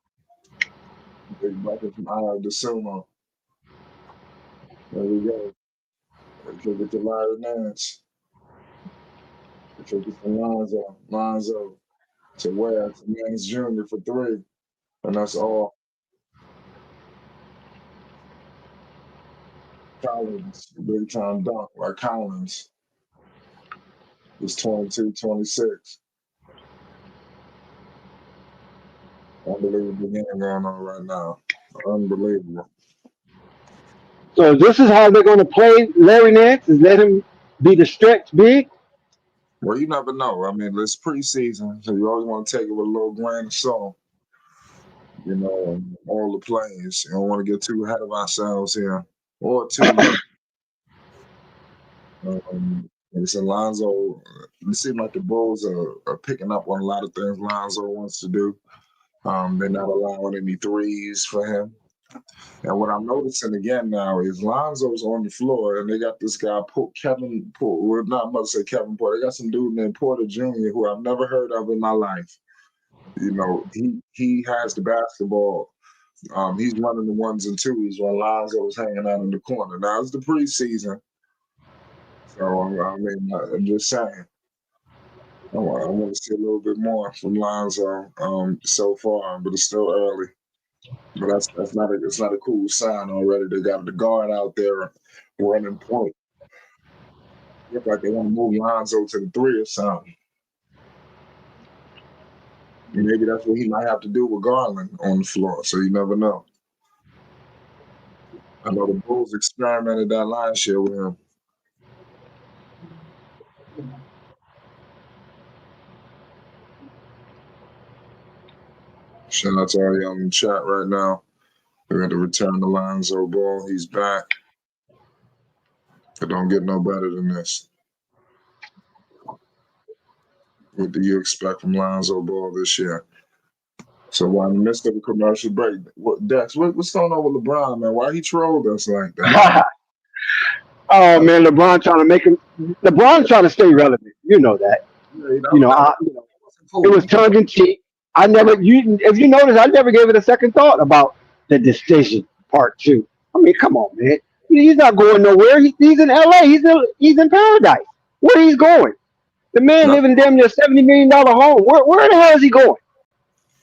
Big bucket from Io DeSumo. There we go. Kick it to Larry Nance. Kick it to Lonzo. Lonzo. to wear as a man's junior for 3, and that's all. Collins, big time dunk like Collins. Was 22, 26. Unbelievable game going on right now. Unbelievable. So this is how they're going to play Larry Nance, is let him be the stretch big. Well, you never know. I mean, it's preseason, so you always want to take it with a little grain of salt. All the plays. You don't want to get too ahead of ourselves here, or too. It's Lonzo. It seems like the Bulls are picking up on a lot of things Lonzo wants to do. They're not allowing any threes for him. And what I'm noticing again now is Lonzo's on the floor, and they got this guy, Kevin Porter. Well, not much to say Kevin Porter. They got some dude named Porter Jr., who I've never heard of in my life. He has the basketball. He's running the ones and twos when Lonzo was hanging out in the corner. Now it's the preseason, so I mean, I'm just saying. I want to see a little bit more from Lonzo so far, but it's still early. But that's not it's not a cool sign already. They got the guard out there running point. Look like they want to move Lonzo to the 3 or something. Maybe that's what he might have to do with Garland on the floor. So you never know. I know the Bulls experimented that last year with him. Shout out to all y'all in the chat right now. We got to return the Lonzo Ball. He's back. It don't get no better than this. What do you expect from Lonzo Ball this year? So while in the midst of a commercial break, Dex, what's going on with LeBron, man? Why he trolled us like that? Oh man, LeBron trying to make him. LeBron trying to stay relevant. You know that. It was tongue in cheek. I never. If you notice, I never gave it a second thought about the decision part two. I mean, come on, man. He's not going nowhere. He's in L.A. He's in paradise. Where he's going? The man living damn near $70 million home. Where the hell is he going?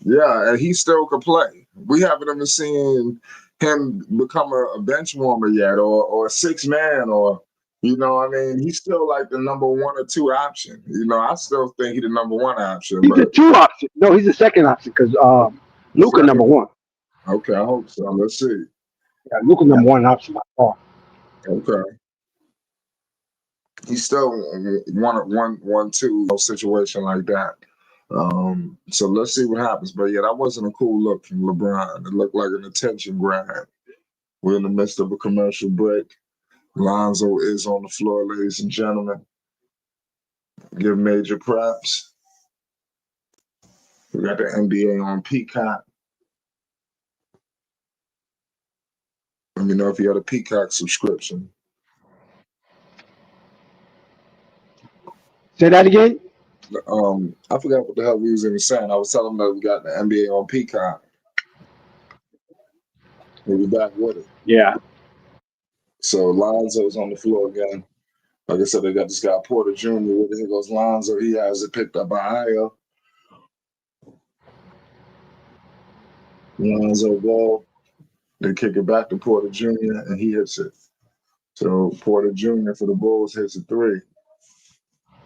Yeah, and he still could play. We haven't even seen him become a bench warmer yet, or a 6-man, or I mean, he's still like the number 1 or 2 option. I still think he's the number 1 option. He's a 2 option. No, he's a second option because Luka number 1. Okay, I hope so. Let's see. Yeah, Luka number 1 option by far. Okay. He's still one, two situation like that. So let's see what happens. But yeah, that wasn't a cool look from LeBron. It looked like an attention grab. We're in the midst of a commercial break. Lonzo is on the floor, ladies and gentlemen. Give major props. We got the NBA on Peacock. Let me know if you had a Peacock subscription. Say that again? I forgot what the hell we was even saying. I was telling them that we got the NBA on Peacock. We'll be back with it. Yeah. So Lonzo's on the floor again. Like I said, they got this guy Porter Jr. Where the hell goes Lonzo? He has it picked up by Io. Lonzo ball. They kick it back to Porter Jr. and he hits it. So Porter Jr. for the Bulls hits a 3.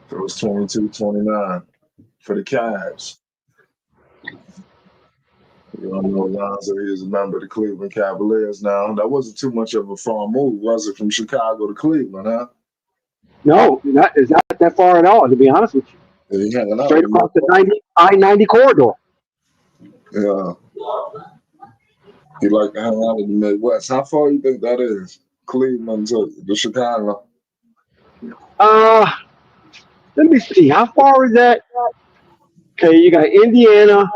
So it's 22-29 for the Cavs. You all know Lonzo, he is a member of the Cleveland Cavaliers now. That wasn't too much of a far move, was it, from Chicago to Cleveland, huh? No, it's not that far at all, to be honest with you. Yeah, straight across the I-90 corridor. Yeah. You like to hang out in the Midwest. How far do you think that is? Cleveland to Chicago? Let me see. How far is that? Okay, you got Indiana,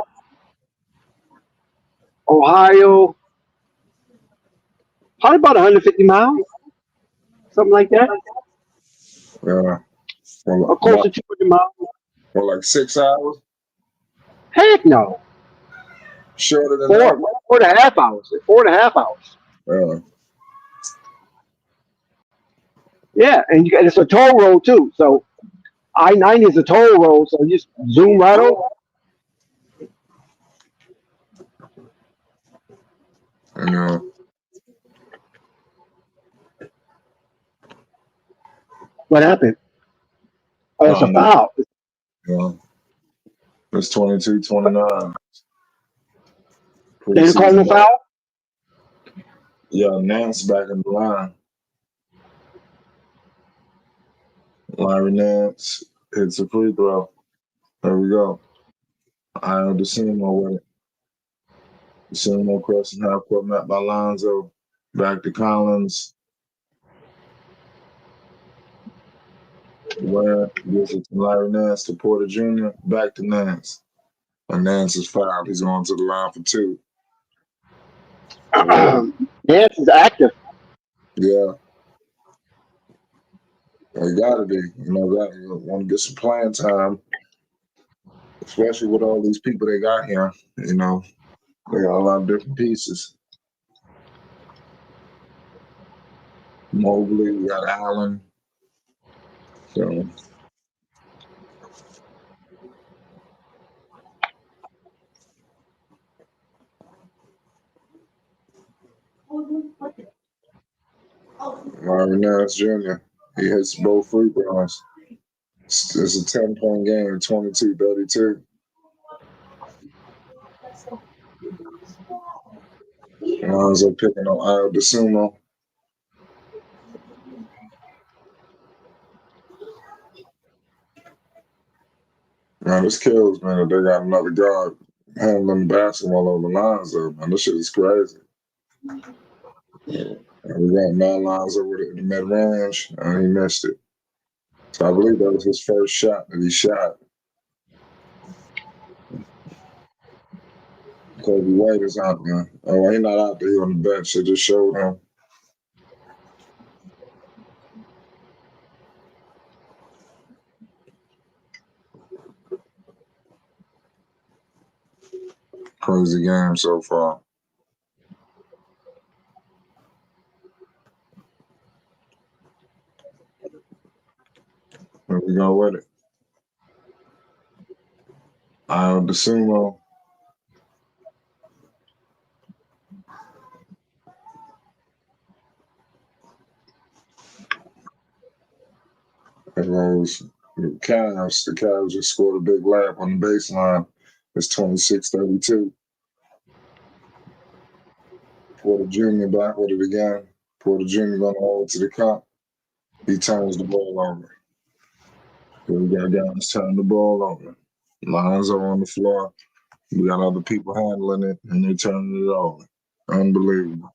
Ohio. Probably about 150 miles. Something like that. Yeah. Or close to 200 miles. Or like 6 hours? Heck no. Shorter than that? 4.5 hours. 4.5 hours. Yeah. Yeah, and it's a toll road too. So I-90 is a toll road, so you just zoom right over. Yeah. What happened? Oh, it's a No, foul. yeah. It's 22-29. They didn't call Preseason no ball. foul? Yeah, Nance back in the line. Larry Nance hits a free throw. There we go. Io DeCimo with it. DeCimo crossing half court met by Lonzo. Back to Collins. Where gives it to Larry Nance to Porter Jr. Back to Nance. And Nance is fouled. He's going to the line for two. Nance is active. Yeah, they got to be. You know, that you want to get some playing time, especially with all these people they got here. You know, they got a lot of different pieces. Mobley, we got Allen. So, Larry Nance Jr., he hits both free throws. It's a 10-point game, 22-32. Lonzo picking on Io DeSumo. Man, this kills, man, that they got another guard handling the basketball over Lonzo. Man, this shit is crazy. And we got Matt Lonzo with it in the mid-range, and he missed it. So I believe that was his first shot that he shot. Kobe White is out there. Oh, well, he's not out there. He's on the bench. They just showed him. Crazy game so far. Here we go with it. Io DeSumo. It goes the Cavs. The Cavs just scored a big lap on the baseline. It's 26-32. Porter Jr. back with it again. Porter Jr. going to hold to the cup. He turns the ball over. Here we got guys turning the ball over. Lonzo on the floor. We got other people handling it, and they turning it over. Unbelievable.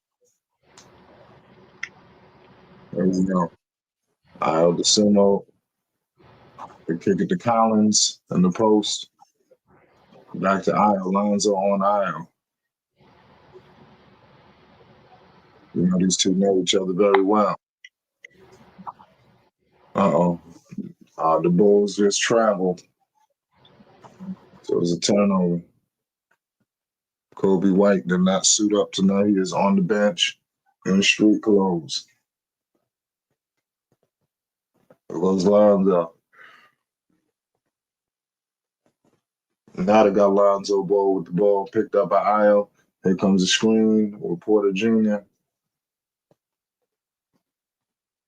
There we go. Io DeSumo. They kick it to Collins in the post. Back to Io. Lonzo on Io. You know, these two know each other very well. Uh-oh. The Bulls just traveled. So it was a turnover. Kobe White did not suit up tonight. He is on the bench in street clothes. It was Lonzo. Now they got Lonzo Ball with the ball picked up by Io. Here comes the screen with Porter Jr.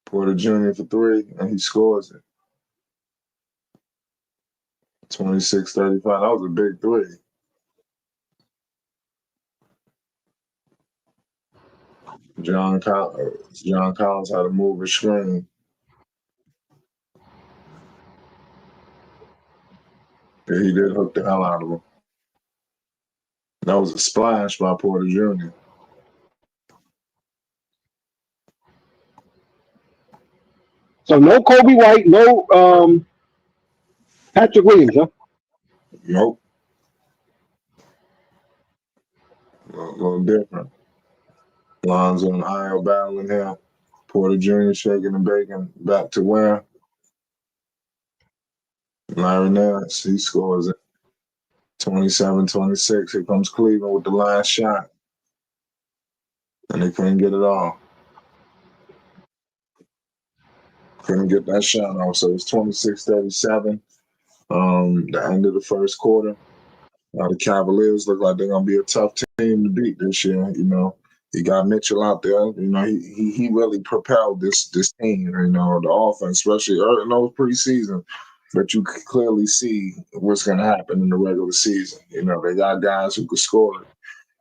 Porter Jr. for three, and he scores it. 26-35. That was a big three. John Collins had to move his screen. Yeah, he did hook the hell out of him. That was a splash by Porter Jr. So no Kobe White, no Patrick Williams, huh? Nope. A little different. Lonzo and Io battling here. Porter Jr. shaking and baking. Back to where? Larry Nance, he scores it. 27-26. Here comes Cleveland with the last shot. And they couldn't get it all. Couldn't get that shot off. So it's 26-37. The end of the first quarter. The Cavaliers look like they're going to be a tough team to beat this year. You know, He got Mitchell out there. You know, he really propelled this team. You know, the offense, especially in those preseason. But you could clearly see what's going to happen in the regular season. You know, they got guys who could score.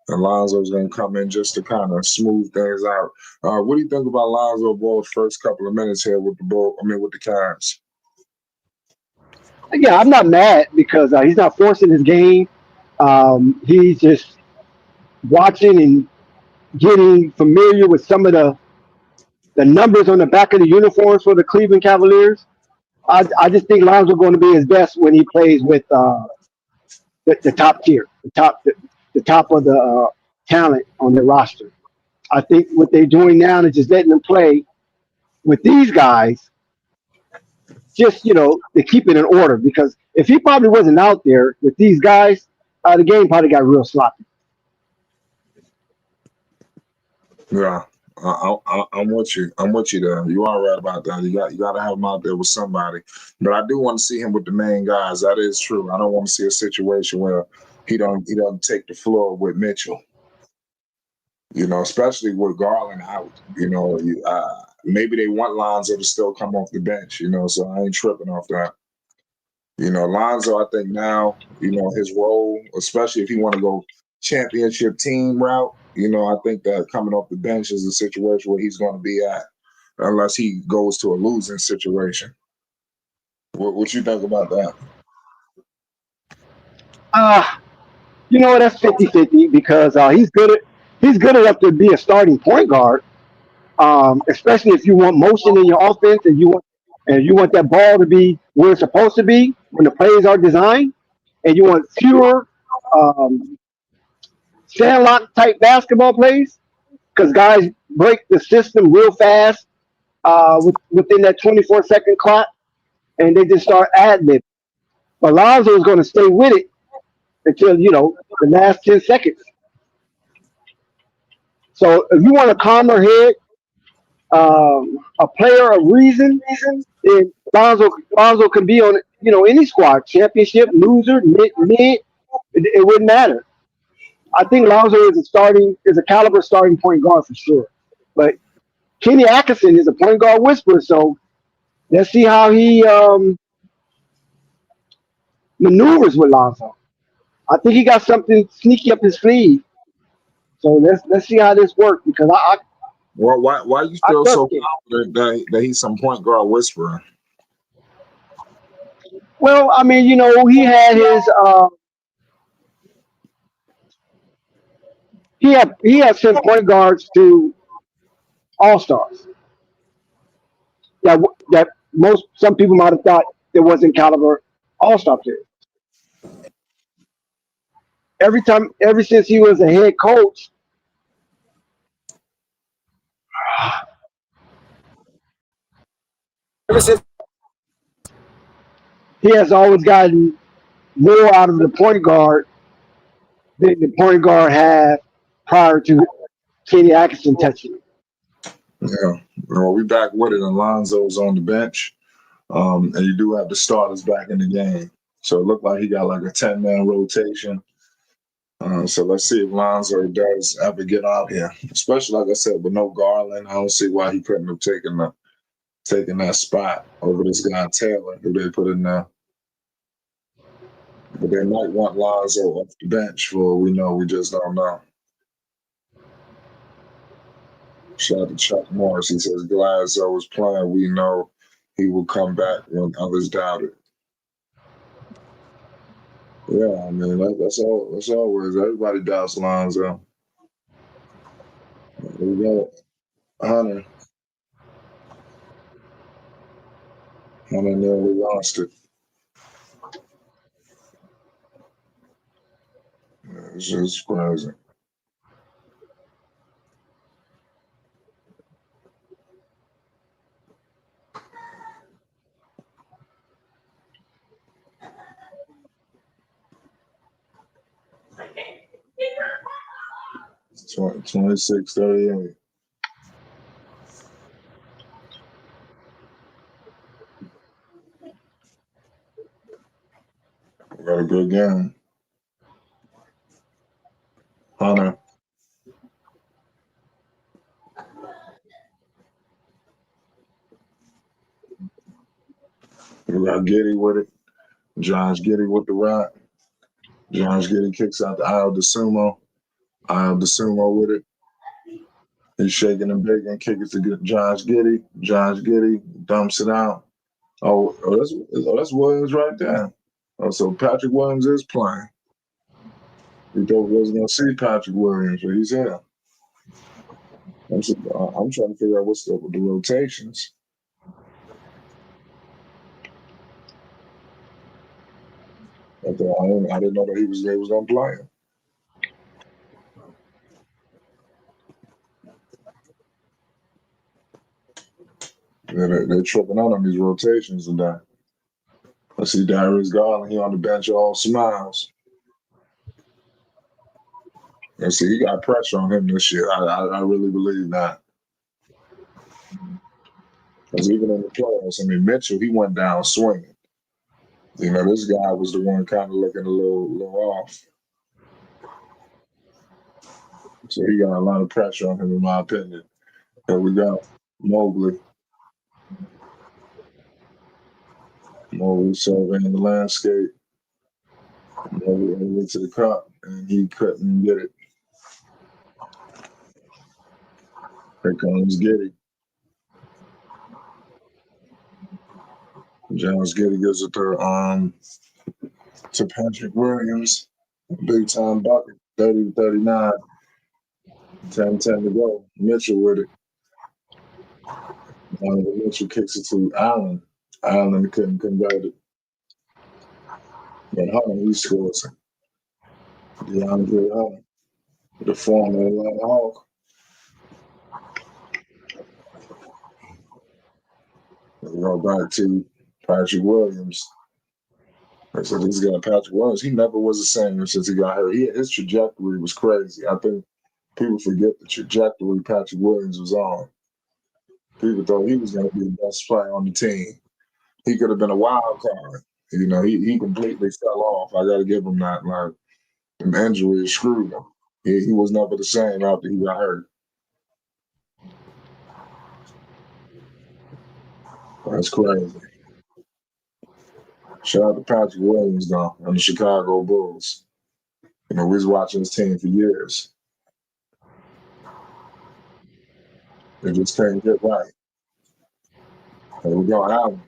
And Lonzo's going to come in just to kind of smooth things out. What do you think about Lonzo Ball's first couple of minutes here with the ball? I mean, with the Cavs. Yeah, I'm not mad because he's not forcing his game. He's just watching and getting familiar with some of the numbers on the back of the uniforms for the Cleveland Cavaliers. I just think Lonzo going to be his best when he plays with the top tier, the top of the talent on the roster. I think what they're doing now is just letting them play with these guys, just to keep it in order. Because if he probably wasn't out there with these guys, the game probably got real sloppy. Yeah, I'm with you. I'm with you there. You are right about that. You got to have him out there with somebody. But I do want to see him with the main guys. That is true. I don't want to see a situation where he doesn't take the floor with Mitchell. You know, especially with Garland out. You know, maybe they want Lonzo to still come off the bench. You know, so I ain't tripping off that. You know, Lonzo, I think now, you know, his role, especially if he want to go championship team route, you know, I think that coming off the bench is a situation where he's going to be at, unless he goes to a losing situation. What you think about that? Uh, that's 50-50 because he's good enough to be a starting point guard. Especially if you want motion in your offense and you want that ball to be where it's supposed to be when the plays are designed, and you want fewer um, sandlot type basketball plays because guys break the system real fast within that 24-second clock, and they just start ad lib. But Lonzo is going to stay with it until the last 10 seconds. So if you want a calmer head, a player of reason, then Lonzo can be on any squad, championship, loser, mid. It wouldn't matter. I think Lonzo is a caliber starting point guard for sure. But Kenny Atkinson is a point guard whisperer, so let's see how he maneuvers with Lonzo. I think he got something sneaky up his sleeve. So let's see how this works because Well, why you I feel trust so him. confident that he's some point guard whisperer? Well, I mean, he had sent point guards to all stars. That some people might have thought there wasn't caliber all star players. Ever since he was a head coach, he has always gotten more out of the point guard than the point guard had prior to Kenny Atkinson touching it. Yeah. Well, we back with it. Alonzo's on the bench, and you do have the starters back in the game. So it looked like he got like a 10-man rotation. So let's see if Lonzo does ever get out here, especially like I said with no Garland. I don't see why he couldn't have taken that spot over this guy Taylor who they put in there. But they might want Lonzo off the bench for all we know. We just don't know. Shout out to Chuck Morris. He says Glasgow was playing. We know he will come back when others doubt it. Yeah, I mean that's all. That's always everybody doubts Lonzo. We got Hunter. Hunter nearly lost it. It's just crazy. It's 26-38. We got a good game. Hunter. Giddey with it. Josh Giddey with the rock. Josh Giddey kicks out the aisle to Sumo. Aisle to Sumo with it. He's shaking and big kick it to Josh Giddey. Josh Giddey dumps it out. That's Williams right there. Oh, so Patrick Williams is playing. We thought we wasn't gonna see Patrick Williams, but he's here. I'm trying to figure out what's up with the rotations. I didn't know that they was gonna play him. They're tripping out on these rotations today. I see Darius Garland, he on the bench all smiles. I see he got pressure on him this year. I really believe that. Because even in the playoffs, I mean, Mitchell, he went down swinging. You know, this guy was the one kind of looking a little off. So he got a lot of pressure on him, in my opinion. Here we go. Mobley. Mobley surveying the landscape. Mobley went to the cup, and he couldn't get it. Here comes Giddey. Jones Giddey gives it to Patrick Williams. Big time bucket, 30-39. 10-10 to go. Mitchell with it. Mitchell kicks it to Allen. Allen couldn't convert it. But Hunter, he scores it. DeAndre Hunter, the former Atlanta Hawk. We go back to Patrick Williams. So this guy, Patrick Williams, he never was the same since he got hurt. His trajectory was crazy. I think people forget the trajectory Patrick Williams was on. People thought he was going to be the best player on the team. He could have been a wild card. You know, he completely fell off. I got to give him that. Like, the injury screwed him. He was never the same after he got hurt. That's crazy. Shout out to Patrick Williams, though, and the Chicago Bulls. You know, we was watching this team for years. They just can't get right. And we go Allen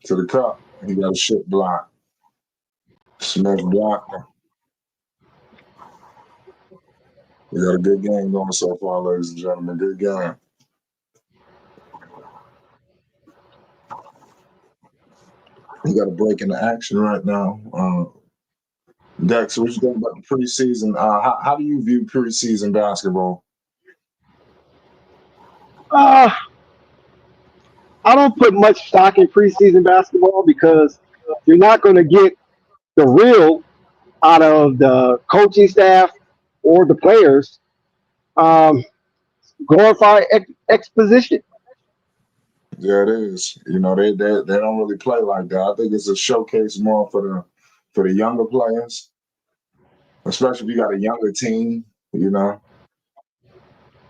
to the cup. He got a shit block. Smith blocked him. We got a good game going so far, ladies and gentlemen. Good game. We got a break in the action right now. Dex, what you think about the preseason? How do you view preseason basketball? I don't put much stock in preseason basketball because you're not going to get the real out of the coaching staff or the players. Glorify exposition. Yeah, it is. You know, they don't really play like that. I think it's a showcase more for the younger players, especially if you got a younger team. You know,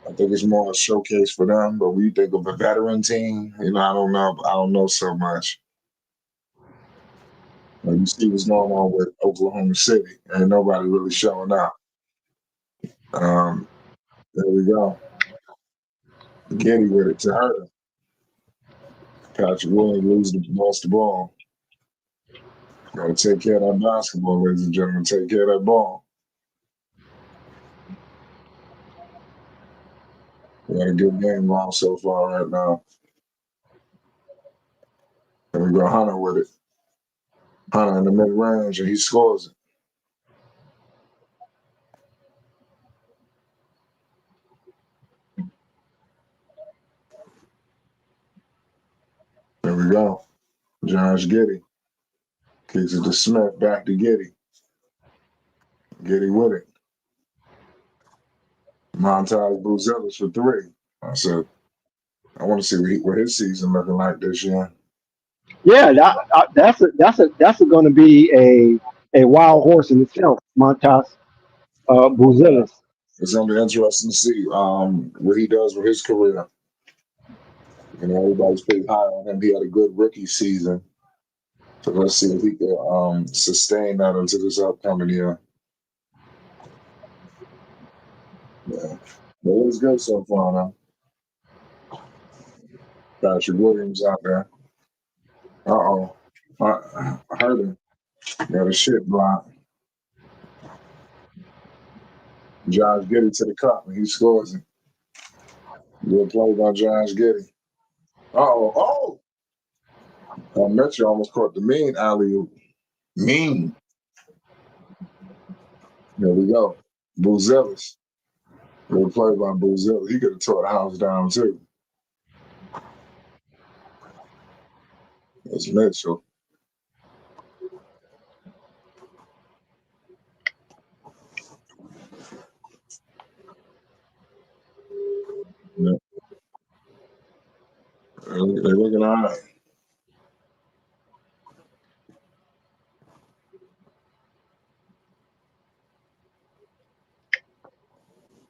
I think it's more a showcase for them. But when you think of a veteran team, you know, I don't know so much. Like, you see what's going on with Oklahoma City, and nobody really showing up. There we go. Giddey with it to her. Patrick Williams lost the ball. Got to take care of that basketball, ladies and gentlemen. Take care of that ball. We got a good game going so far right now. And we go Hunter with it. Hunter in the mid-range, and he scores it. There we go. Josh Giddey. Kicks it to Smith, back to Giddey. Giddey with it. Montage Buzelis for three. I said, I want to see what his season looking like this year. Yeah, that's going to be a wild horse in itself, Montas Buzelis. It's going to be interesting to see what he does with his career. You know, everybody's pretty high on him. He had a good rookie season. So let's see if he can sustain that into this upcoming year. Yeah. But it was good so far now. Patrick Williams out there. Uh-oh. I heard him. Got a shit block. Josh Giddey to the cup and he scores it. Good play by Josh Giddey. Uh-oh. Metro almost caught the mean alley-oop. Mean. There we go. Buzelis. Good play by Buzelis. He could have tore the house down too. That's Mitchell. Yeah. They're looking all right.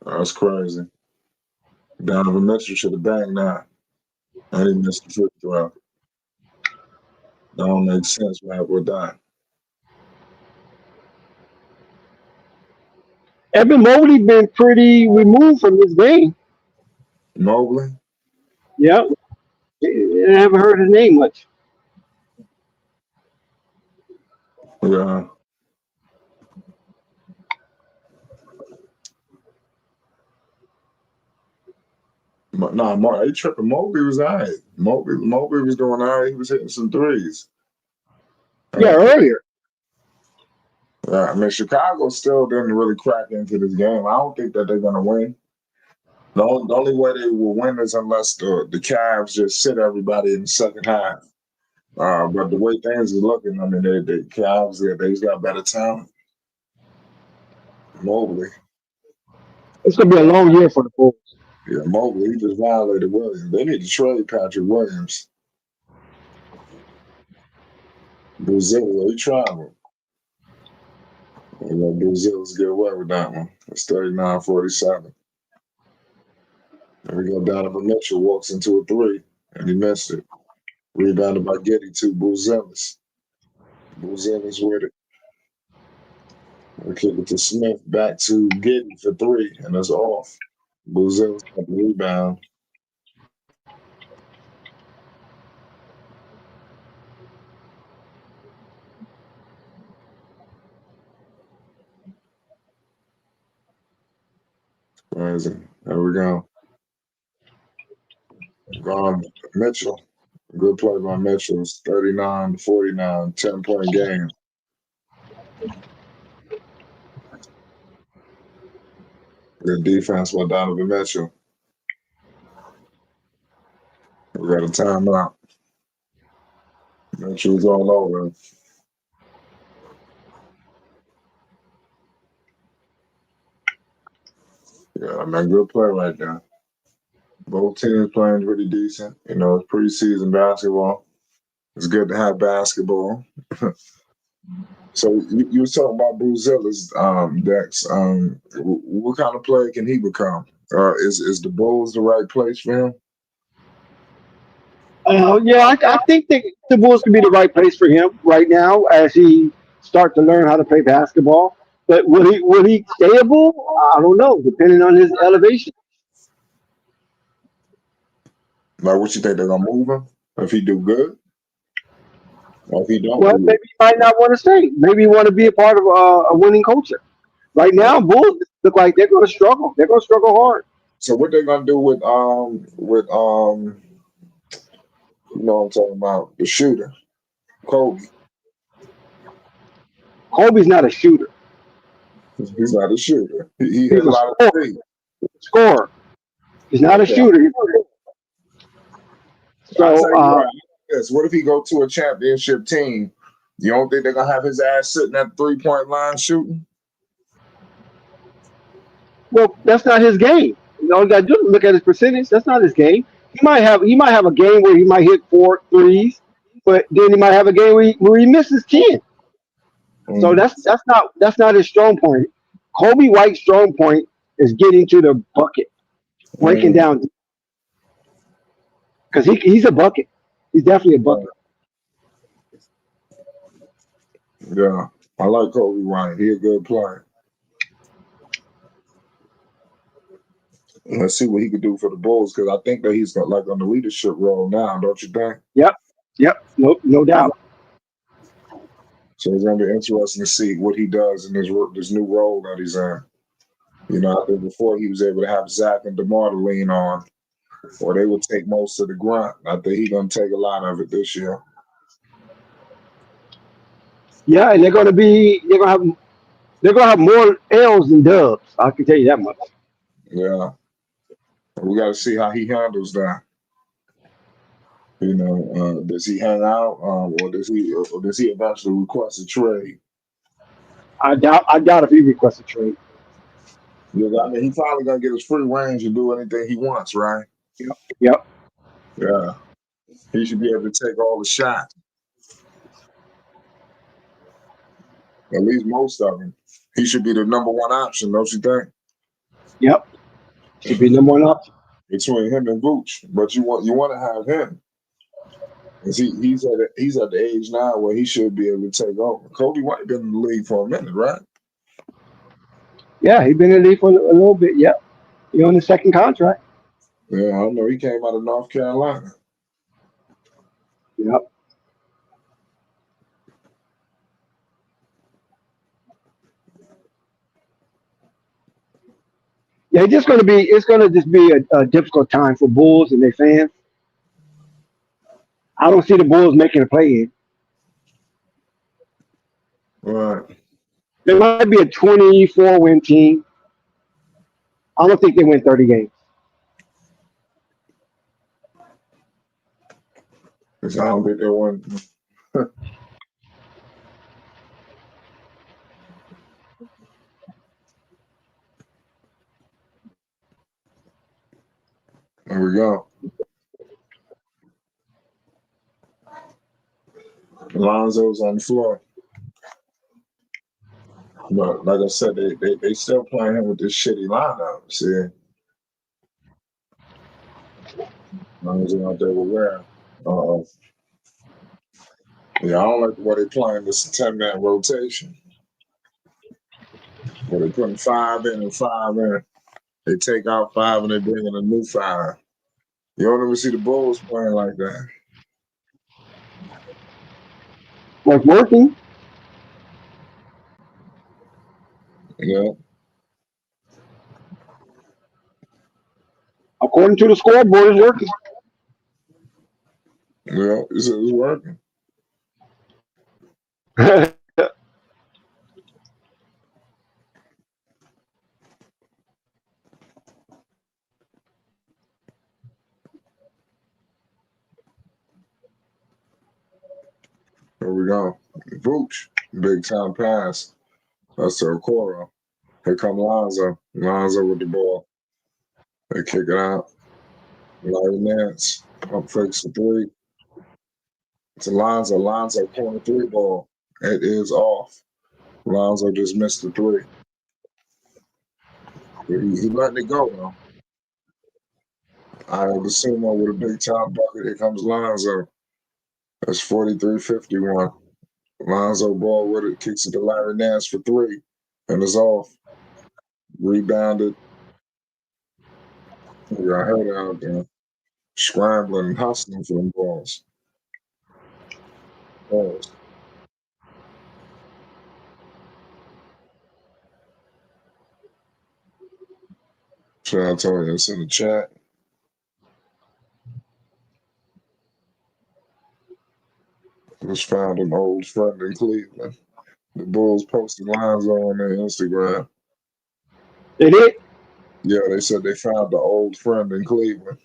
That's crazy. Donovan Mitchell should have banged that. And he missed the free throw. That don't make sense, man, with that. Evan Mobley been pretty removed from this game. Mobley? Yep. I haven't heard his name much. Yeah. He tripping. Mobley was all right. Mobley was doing all right. He was hitting some threes. Yeah, earlier. I mean, Chicago still didn't really crack into this game. I don't think that they're going to win. The only way they will win is unless the Cavs just sit everybody in the second half. But the way things are looking, I mean, the Cavs, they just got better talent. Mobley. It's going to be a long year for the Bulls. Yeah, Mobley, he just violated Williams. They need to trade Patrick Williams. Brazil, he traveled. Brazil's get away with that one. It's 39-47. There we go. Donovan Mitchell walks into a three, and he missed it. Rebounded by Giddey to Buzelis. Buzelis with it. We kick it to Smith, back to Giddey for three, and it's off. Buzelis got the rebound. Crazy. There we go. Mitchell. Good play by Mitchell. It's 39-49, 10-point game. Good defense by Donovan Mitchell. We got a timeout. Mitchell's all over. Yeah, I mean, good play right there. Both teams playing pretty decent. You know, it's preseason basketball. It's good to have basketball. So you were talking about Buzelis, Dex. What kind of player can he become? Is the Bulls the right place for him? Yeah, I think that the Bulls could be the right place for him right now as he start to learn how to play basketball. But will he stay a Bull? I don't know, depending on his elevation. Like, what you think they're gonna move him if he do good? Or if he don't Well, do maybe he might not want to stay. Maybe he want to be a part of a winning culture. Right now, Bulls look like they're going to struggle. They're going to struggle hard. So what they gonna do with you know what I'm talking about, the shooter, Kobe? Kobe's not a shooter. He's not a shooter. He hit He's a a lot of threes. scorer. He's not a shooter. I'll So tell you what. Yes. What if he go to a championship team? You don't think they're gonna have his ass sitting at the 3-point line shooting? well, that's not his game. You know, you got to do look at his percentage. That's not his game. He might have a game where he might hit 4 threes, but then he might have a game where he misses 10. So that's not his strong point. Kobe White's strong point is getting to the bucket, breaking down because he's a bucket. He's definitely a bucket. Yeah, I like Kobe Bryant. He a good player. Let's see what he could do for the Bulls because I think that he's got like on the leadership role now, don't you think? Yep, yep, no doubt. So it's gonna be interesting to see what he does in this new role that he's in. You know, I think before he was able to have Zach and DeMar to lean on, or they would take most of the grunt. I think he's gonna take a lot of it this year. Yeah, and they're gonna have more L's than dubs. I can tell you that much. Yeah, we got to see how he handles that. You know, does he hang out, or does he eventually request a trade? I doubt if he requests a trade. Because I mean, he probably gonna get his free range and do anything he wants, right? Yep, yep, Yeah, he should be able to take all the shots, at least most of them. He should be the number one option, don't you think? yep. Should be number one option. Between him and Vooch, but you want to have him. 'Cause he's at the age now where he should be able to take over. Kobe White been in the league for a minute, right? Yeah, he been in the league for a little bit. Yep, he on the second contract. Yeah, I don't know. He came out of North Carolina. Yep. Yeah, it's gonna just be a difficult time for Bulls and their fans. I don't see the Bulls making a play in. Right. They might be a 24-win team. I don't think they win 30 games. 'Cause I don't think they won. There we go. Lonzo's on the floor. But like I said, they still playing him with this shitty lineup. See, Lonzo out there with where? Uh, yeah, I don't like the way they playing this 10-man rotation. Where they putting five in and five in. They take out five and they bring in a new five. You don't ever see the Bulls playing like that. What's working, Yeah, according to the scoreboard, is working. yeah, it's working. Here we go. Vooch, big time pass. That's to Okoro. Here come Lonzo. Lonzo with the ball. They kick it out. Larry Nance. Pump fakes for three. To Lonzo. Lonzo corner three ball. It is off. Lonzo just missed the three. He letting it go though. I would assume with a big time bucket. Here comes Lonzo. That's 43-51. Lonzo ball with it. Kicks it to Larry Nance for three. And it's off. Rebounded. We got hurt out there. Scrambling and hustling for them balls. Balls. Shout out to you. It's in the chat. Just found an old friend in Cleveland. The Bulls posted Lonzo on their Instagram. They did. Yeah, they said they found the old friend in Cleveland.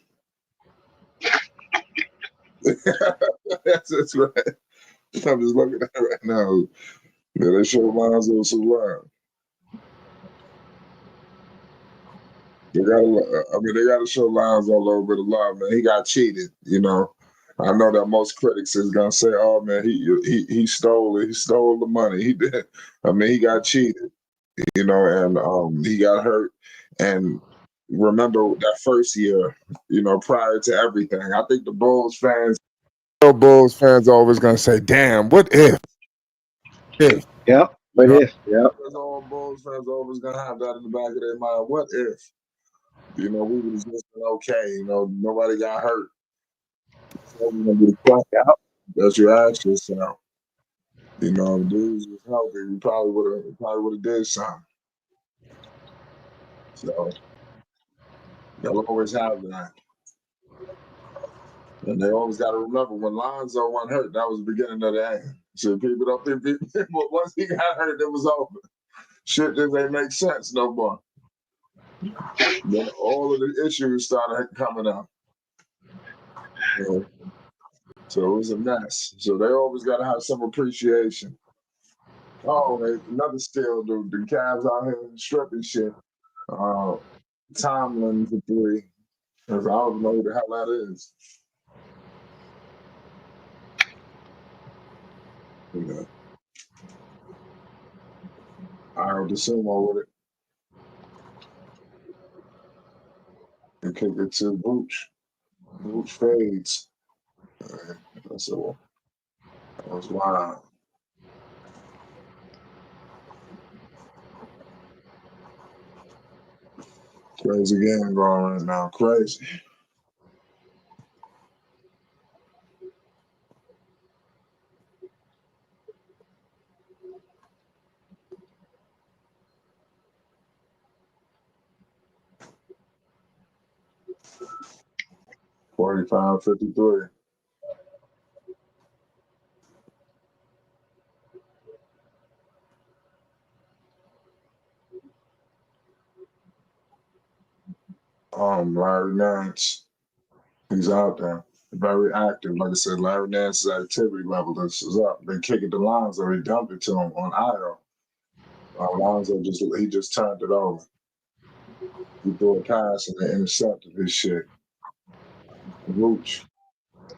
That's right. I'm just looking at it right now. Yeah, they show Lonzo some love. They gotta show Lonzo a little bit of love, man. He got cheated, you know. I know that most critics is gonna say, "Oh man, he stole it. He stole the money. He did." I mean, he got cheated, you know, and he got hurt. And remember that first year, you know, prior to everything, I think the Bulls fans always gonna say, "Damn, what if?" If. Yep. You But know, if, yep. because all Bulls fans always gonna have that in the back of their mind. What if? We would have just been okay. Nobody got hurt. So we're gonna be the question Yep. that you ask yourself. If dudes was healthy, we probably would have did something. So they'll always have that. And they always got to remember when Lonzo wasn't hurt, that was the beginning of the end. So people don't think once he got hurt, it was over. Shit just ain't make sense no more. Then all of the issues started coming up. So it was a mess. So they always got to have some appreciation. Oh, another steal, the Cavs out here stripping shit. Tomlin for three. I don't know who the hell that is. I would assume with it. And kick it to Vooch. Vooch fades. So that was wild. Crazy game going right now. Crazy. $45-53. Larry Nance, he's out there. Very active. Like I said, Larry Nance's activity level is up. They kick it to Lonzo. He dumped it to him on IO. Lonzo just turned it over. He threw a pass and they intercepted his shit. Vooch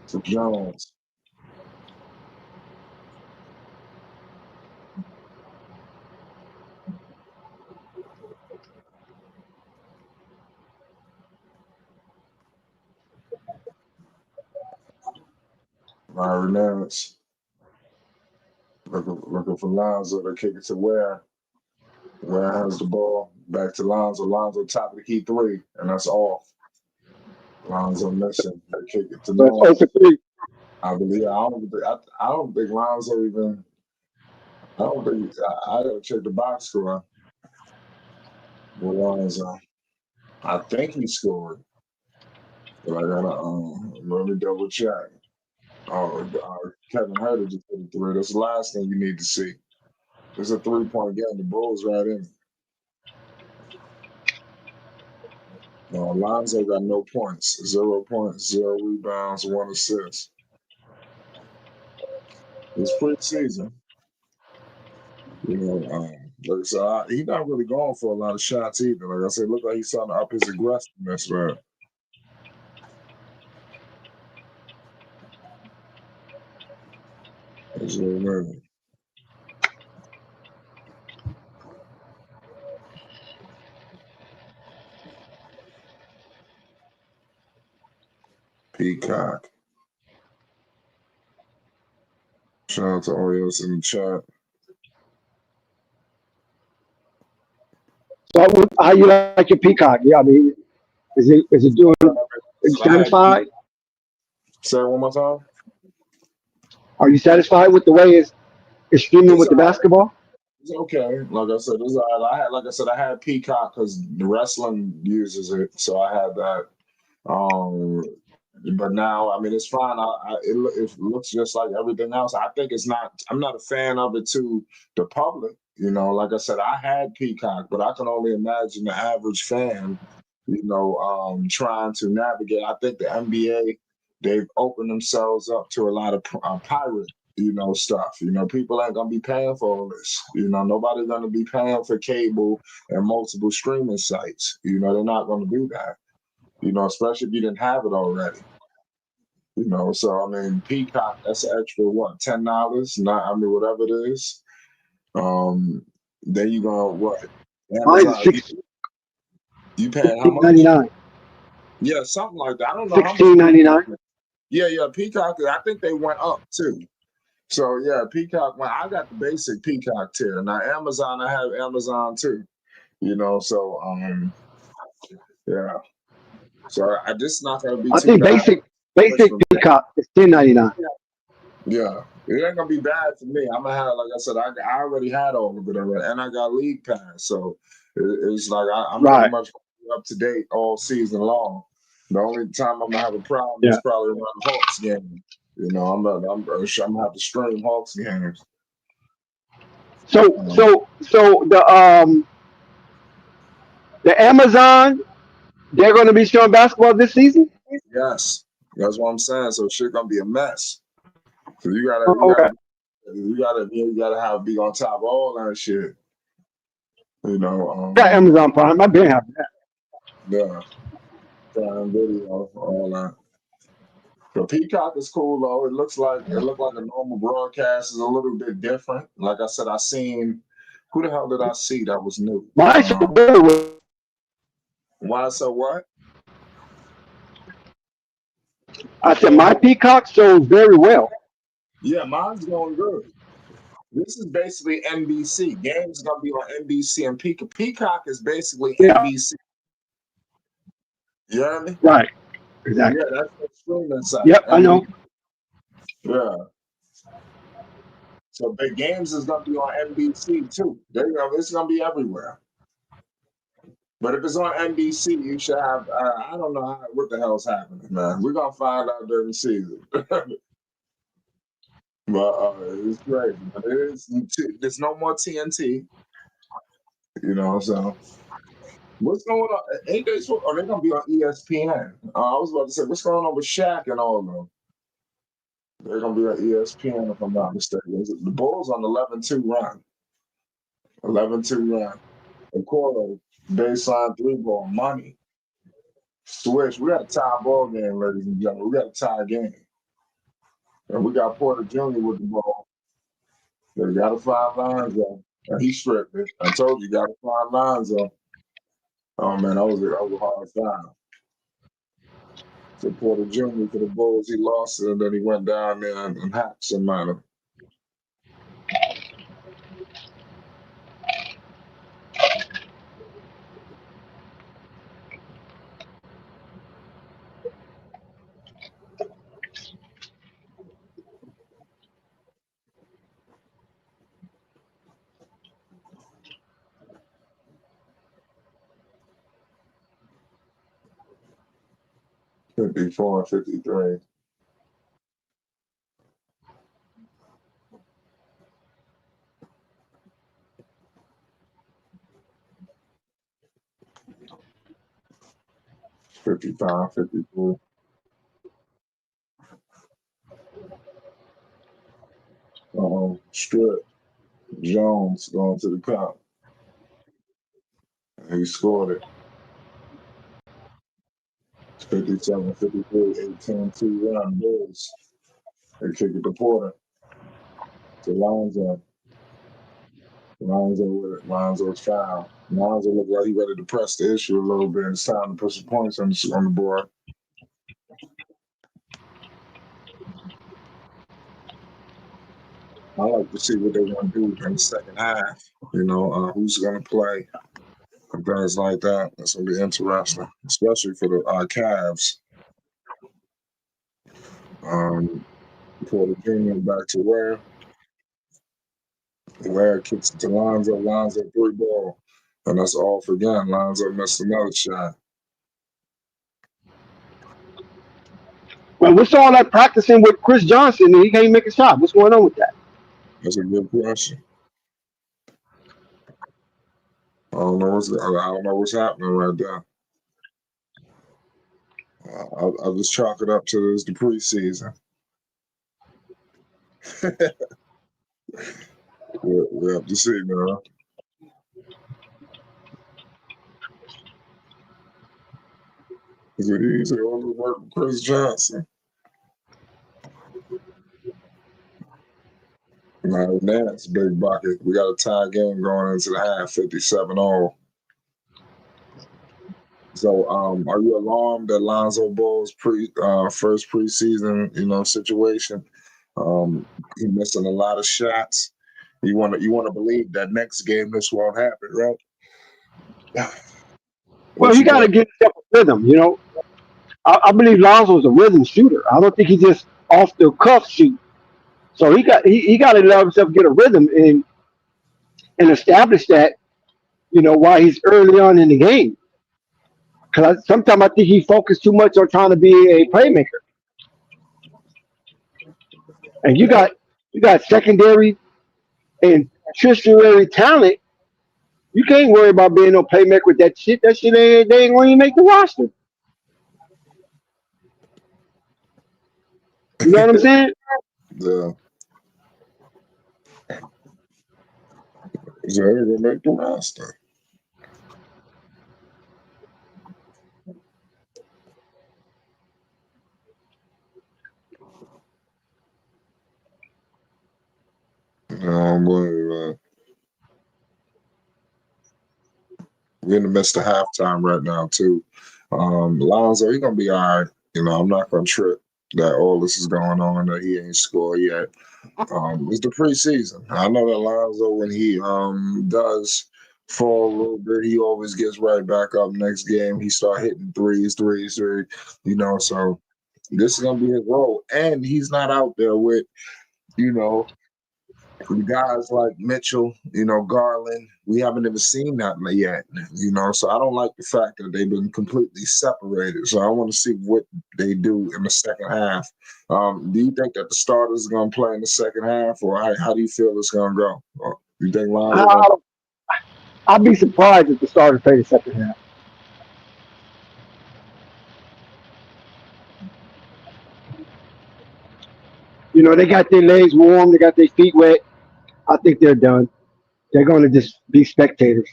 to Jones. Larry Nance. Looking for Lonzo to kick it to Ware. Ware has the ball. Back to Lonzo. Lonzo top of the key three, and that's off. Lonzo missing. They kick it to So it's 0 Norman. for 3. I believe. I don't think Lonzo even. I don't think. I gotta check the box score with Lonzo. I think he scored, but I gotta let me double check. Kevin Huerter just hit a three. That's the last thing you need to see. There's a 3-point game. The Bulls right in. Lonzo got no points. 0 points, 0 rebounds, 1 assist. It's preseason. Like I said, he's not really going for a lot of shots either. Like I said, look like he's starting to up his aggressiveness, man. That's what it is. Peacock. Shout out to Oreos in the chat. So how you like your Peacock? Yeah, I mean, is it doing? Are you So I had satisfied? say it one more time. Are you satisfied with the way it's streaming It's with the all right. basketball? It's okay. Like I said, it's all right. I had Peacock because the wrestling uses it, so I had that. Um, but now, I mean, it's fine. It looks just like everything else. I think it's not. I'm not a fan of it to the public. Like I said, I had Peacock, but I can only imagine the average fan. Trying to navigate. I think the NBA they've opened themselves up to a lot of pirate. Stuff. People ain't gonna be paying for all this. Nobody's gonna be paying for cable and multiple streaming sites. They're not gonna do that. Especially if you didn't have it already. So I mean, Peacock, that's an extra what, $10? Not, I mean, whatever it is. Then you gonna what? Mine's Amazon, six you paying how much? $16.99. Yeah, something like that. I don't know how much. $16.99. Yeah, Peacock. I think they went up too. So yeah, Peacock. Well, I got the basic Peacock tier. Now Amazon, I have Amazon too. So yeah. So I just not gonna be I too think bad. basic Peacock is $10.99. Yeah, it ain't gonna be bad for me. I'm gonna have, like I said, I already had all of it already, and I got League Pass, so it's like I'm pretty Right. much up to date all season long. The only time I'm gonna have a problem is Yeah. probably around the Hawks game. I'm gonna have to stream Hawks games. So Um, so so the Amazon, they're going to be showing basketball this season. yes, that's what I'm saying. So shit gonna be a mess. So Okay. you gotta have be on top of all that shit. You know, Got Amazon Prime. I've been having that. yeah, Prime Video, all that. The Peacock is cool though. It looked like a normal broadcast. Is a little bit different. Like I said, I seen who the hell did I see that was new? Mine show very well. Why so what? I said Go my ahead. Peacock shows very well. Yeah, mine's going good. This is basically NBC. Games gonna be on NBC and Peacock is basically Yeah. NBC. You know what I mean? Right. Yeah, Exactly. that's the streaming site. Yep. I know. Yeah. So big games is gonna be on NBC too. There you go. It's gonna be everywhere. But if it's on NBC, you should have. I don't know what the hell's happening, man. We're gonna find out during the season. But it's crazy. But there's no more TNT. So what's going on? Ain't they? Are they gonna be on ESPN? I was about to say, what's going on with Shaq and all of them? They're gonna be on ESPN if I'm not mistaken. The Bulls on 11-2 run. 11-2 run. And Coro, baseline three ball money. Switch. We got a tie ball game, ladies and gentlemen. We got a tie game. And we got Porter Jr. with the ball. They got to find Lonzo. And he stripped it. I told you, got to find Lonzo. Oh, man, that was a hard foul. So Porter Jr. for the Bulls, he lost it, and then he went down there and hacked somebody. Fifty-four, 53. Fifty-five, 54. Strip. Jones going to the cup. And he scored it. 57, 53, 18-2 run. Bulls. They kick it to Porter. To Lonzo. Lonzo with it. Lonzo's foul. Lonzo looked like he ready to press the issue a little bit. It's time to put some points on the board. I like to see what they're going to do in the second half. Who's going to play and things like that. That's going to be interesting, especially for the Cavs. Porter Jr. back to Ware kicks it to Lonzo. Lonzo three ball. And that's off again. Lonzo missed another shot. Well, what's all that practicing with Chris Johnson and he can't make a shot? What's going on with that? That's a good question. I don't know what's happening right there. I'll just chalk it up to the preseason. We'll have to see, man. He's going to work with Chris Johnson. Now, that's big bucket. We got a tie game going into the half, 57 all. So, are you alarmed that Lonzo Ball's first preseason, situation He's missing a lot of shots. You want to believe that next game this won't happen, right? Well, What he you got to got? get himself a rhythm. I believe Lonzo is a rhythm shooter. I don't think he just off the cuff shoot. So he got to allow himself to get a rhythm and establish that. While he's early on in the game. Because sometimes I think he focused too much on trying to be a playmaker. And you got secondary and tertiary talent. You can't worry about being no playmaker with that shit. That shit ain't they ain't going to make the roster. You know what I'm saying? The Zay will make the roster. No, boy, we're in the midst of halftime right now too. Lonzo, he gonna be all right. I'm not gonna trip that all this is going on that he ain't scored yet. It's the preseason. I know that Lonzo, when he does fall a little bit, he always gets right back up next game. He start hitting threes. So this is gonna be his role, and he's not out there with you know guys like Mitchell, Garland. We haven't even seen that yet, So I don't like the fact that they've been completely separated. So I want to see what they do in the second half. Do you think that the starters are going to play in the second half, or how do you feel it's going to go? You think Lonzo going? I, I'd be surprised if the starters play the second half. They got their legs warm, they got their feet wet. I think they're done. They're going to just be spectators.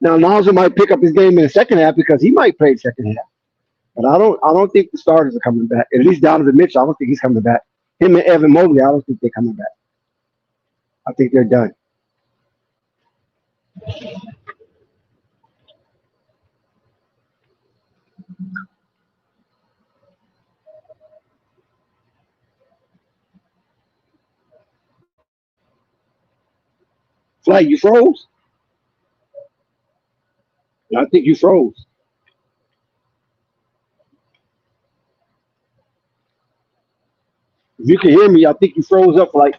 Now Lonzo might pick up his game in the second half because he might play the second half. But I don't think the starters are coming back. At least Donovan Mitchell, I don't think he's coming back. Him and Evan Mobley, I don't think they're coming back. I think they're done. Flight, you froze? I think you froze. If you can hear me, I think you froze up like.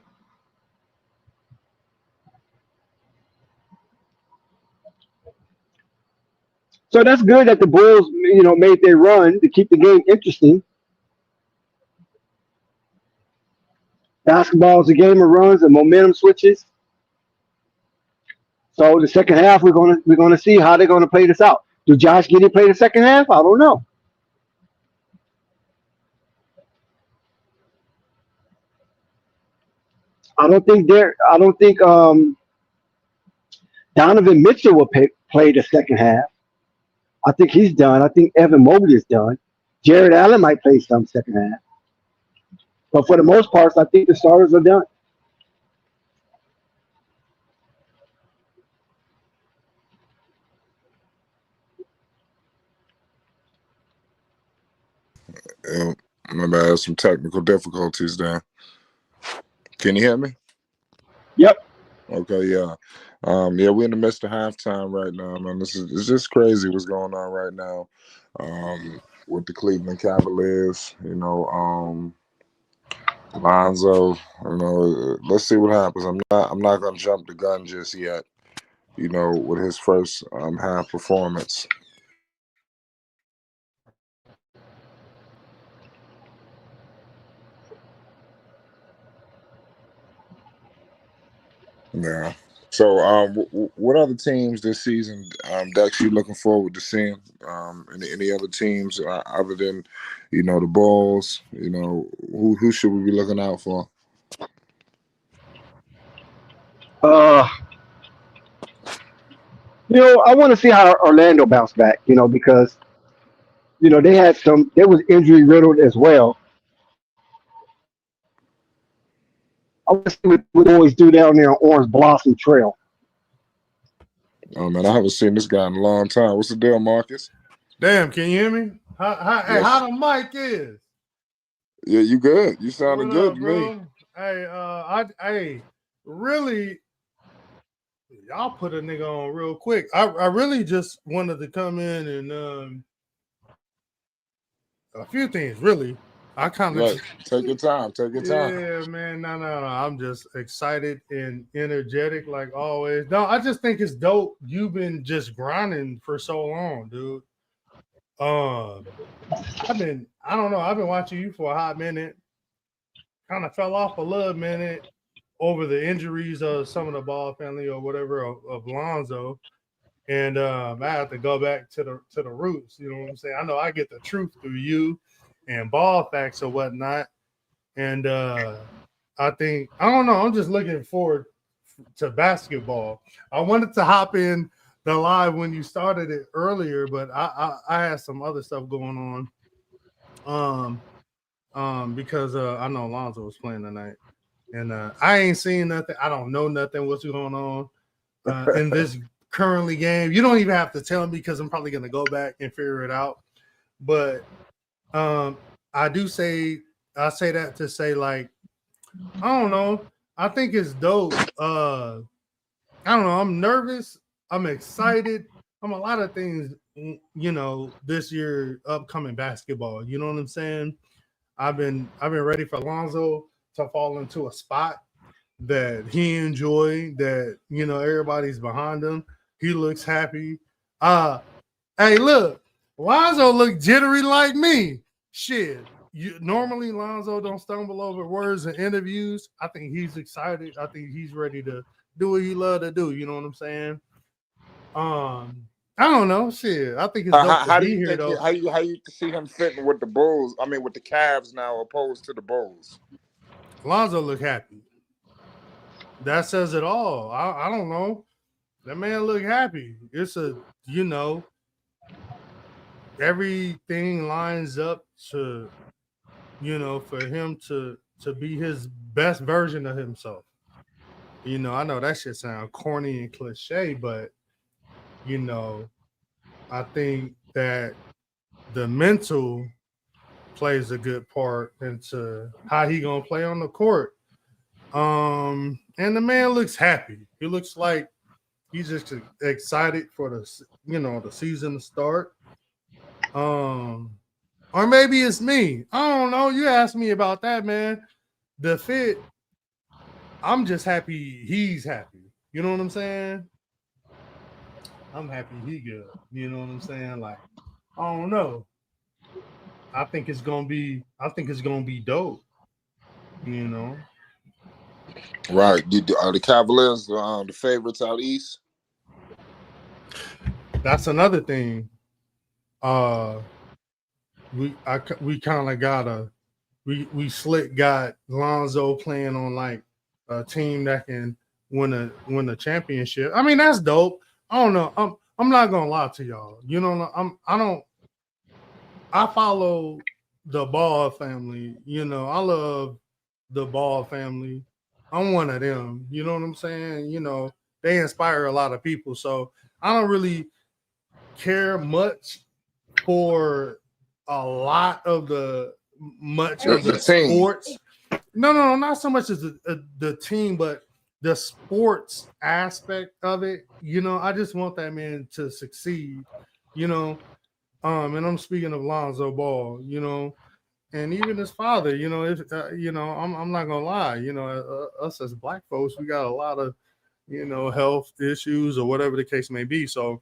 So that's good that the Bulls, made their run to keep the game interesting. Basketball is a game of runs and momentum switches. So the second half, we're gonna see how they're gonna play this out. Do Josh Giddey play the second half? I don't know. I don't think Donovan Mitchell will play the second half. I think he's done. I think Evan Mobley is done. Jared Allen might play some second half. But for the most part, I think the starters are done. Yeah, my bad. Some technical difficulties there. Can you hear me? Yep. Okay, yeah. Yeah, we're in the midst of halftime right now, man. It's just crazy what's going on right now. With the Cleveland Cavaliers, Lonzo, let's see what happens. I'm not gonna jump the gun just yet, with his first half performance. Yeah. So, what other teams this season, Dex, you looking forward to seeing? Any other teams other than, the Bulls? Who should we be looking out for? Uh, I want to see how Orlando bounce back. Because they was injury riddled as well. I want to see what the boys do down there on Orange Blossom Trail. Oh man, I haven't seen this guy in a long time. What's the deal, Marcus? Damn, can you hear me? How Yes. the mic is? Yeah, you good. You sounding What good up, to me. bro? Hey, really, y'all put a nigga on real quick. I really just wanted to come in and a few things. Really, I kind of, Right. Take your time. Take your time. yeah, man. No. I'm just excited and energetic like always. No, I just think it's dope. You've been just grinding for so long, dude. Um, I don't know. I've been watching you for a hot minute. Kind of fell off a little minute over the injuries of some of the Ball family or whatever of Lonzo. And I have to go back to the roots. You know what I'm saying? I know I get the truth through you and ball facts or whatnot. And I think I don't know. I'm just looking forward to basketball. I wanted to hop in the live when you started it earlier, but I had some other stuff going on. Because I know Lonzo was playing tonight. And I ain't seen nothing. I don't know nothing. What's going on in this currently game? You don't even have to tell me because I'm probably gonna go back and figure it out. But I do say I say that to say like I don't know. I think it's dope. I don't know. I'm nervous. I'm excited. I'm a lot of things. This year upcoming basketball. You know what I'm saying? I've been ready for Lonzo to fall into a spot that he enjoyed, that everybody's behind him. He looks happy. Hey, look, Lonzo look jittery like me. Shit. Normally Lonzo don't stumble over words in interviews. I think he's excited. I think he's ready to do what he love to do. You know what I'm saying? I don't know. Shit. I think it's dope to How do be you here think though. how you see him fitting with the Bulls? I mean, with the Cavs now opposed to the Bulls. Lonzo look happy. That says it all. I don't know. That man look happy. It's you know, everything lines up to, for him to be his best version of himself. I know that shit sound corny and cliche, but you know, I think that the mental plays a good part into how he gonna play on the court. And the man looks happy. He looks like he's just excited for the season to start. Or maybe it's me. I don't know. You asked me about that, man. The fit. I'm just happy he's happy. You know what I'm saying? I'm happy he good. You know what I'm saying? Like, I don't know. I think it's gonna be. I think it's gonna be dope. You know. Right. Are the Cavaliers the favorites out east? That's another thing. Uh, we kind of got we slick got Lonzo playing on like a team that can win a championship. I mean, that's dope. I don't know. I'm not gonna lie to y'all. I follow the Ball family. I love the Ball family. I'm one of them. You know what I'm saying? They inspire a lot of people. So I don't really care much for a lot of the Team. sports. No, not so much as the team, but the sports aspect of it. I just want that man to succeed. You know, and I'm speaking of Lonzo Ball. And even his father. If I'm not gonna lie. Us as black folks, we got a lot of health issues or whatever the case may be. So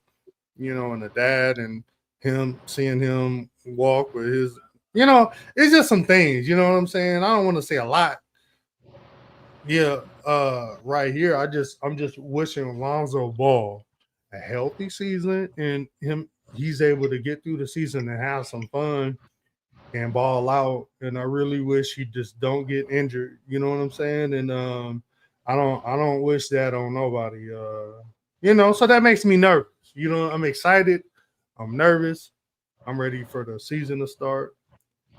and the dad and him seeing him walk with his, it's just some things, you know what I'm saying? I don't want to say a lot. Yeah, right here. I'm just wishing Lonzo Ball a healthy season and he's able to get through the season and have some fun and ball out. And I really wish he just don't get injured. You know what I'm saying? And I don't wish that on nobody. So that makes me nervous. I'm excited. I'm nervous. I'm ready for the season to start.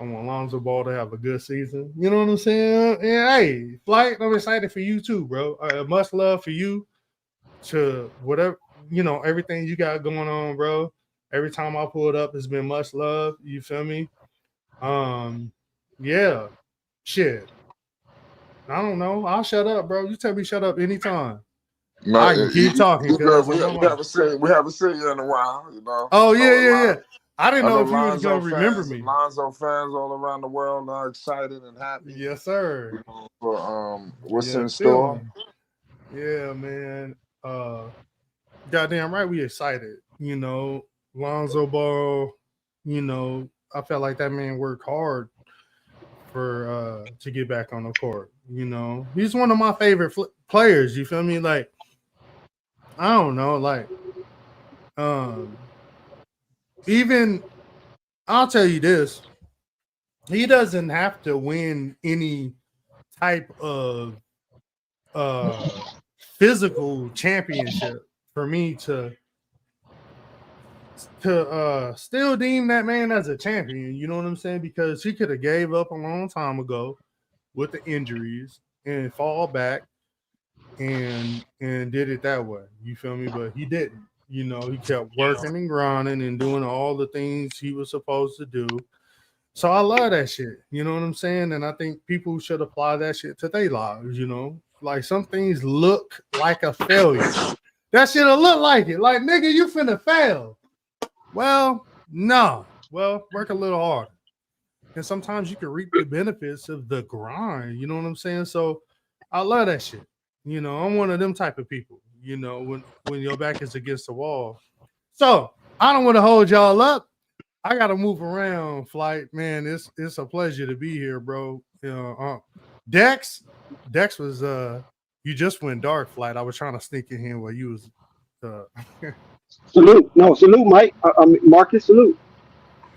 I want Lonzo Ball to have a good season. You know what I'm saying? Yeah, hey, Flight, I'm excited for you too, bro. Much love for you to whatever, everything you got going on, bro. Every time I pull it up, it's been much love. You feel me? Um, yeah. Shit. I don't know. I'll shut up, bro. You tell me shut up anytime. No, I can keep talking good. because We haven't seen you in a while. You know. Oh I know yeah. I didn't know if you was gonna remember me. Lonzo fans all around the world are excited and happy. Yes, sir. You know, for what's in Yeah, store. Yeah, man. Goddamn right, we excited. You know, Lonzo Ball. You know, I felt like that man worked hard for to get back on the court. You know, he's one of my favorite players. You feel me? Like, I don't know, like, even I'll tell you this: he doesn't have to win any type of physical championship for me to still deem that man as a champion. You know what I'm saying? Because he could have gave up a long time ago with the injuries and fall back and did it that way. You feel me? But he didn't. You know, he kept working and grinding and doing all the things he was supposed to do. So I love that shit. You know what I'm saying? And I think people should apply that shit to their lives, you know? Like some things look like a failure. That shit'll look like it. Like, nigga, you finna fail. Well, no. Well, work a little harder. And sometimes you can reap the benefits of the grind. You know what I'm saying? So I love that shit. You know, I'm one of them type of people, you know, when your back is against the wall. So I don't want to hold y'all up. I gotta move around, Flight. Man, it's a pleasure to be here, bro. You know, Dex was you just went dark, Flight. I was trying to sneak in here while you was Salute. No, salute, Mike. Marcus, salute.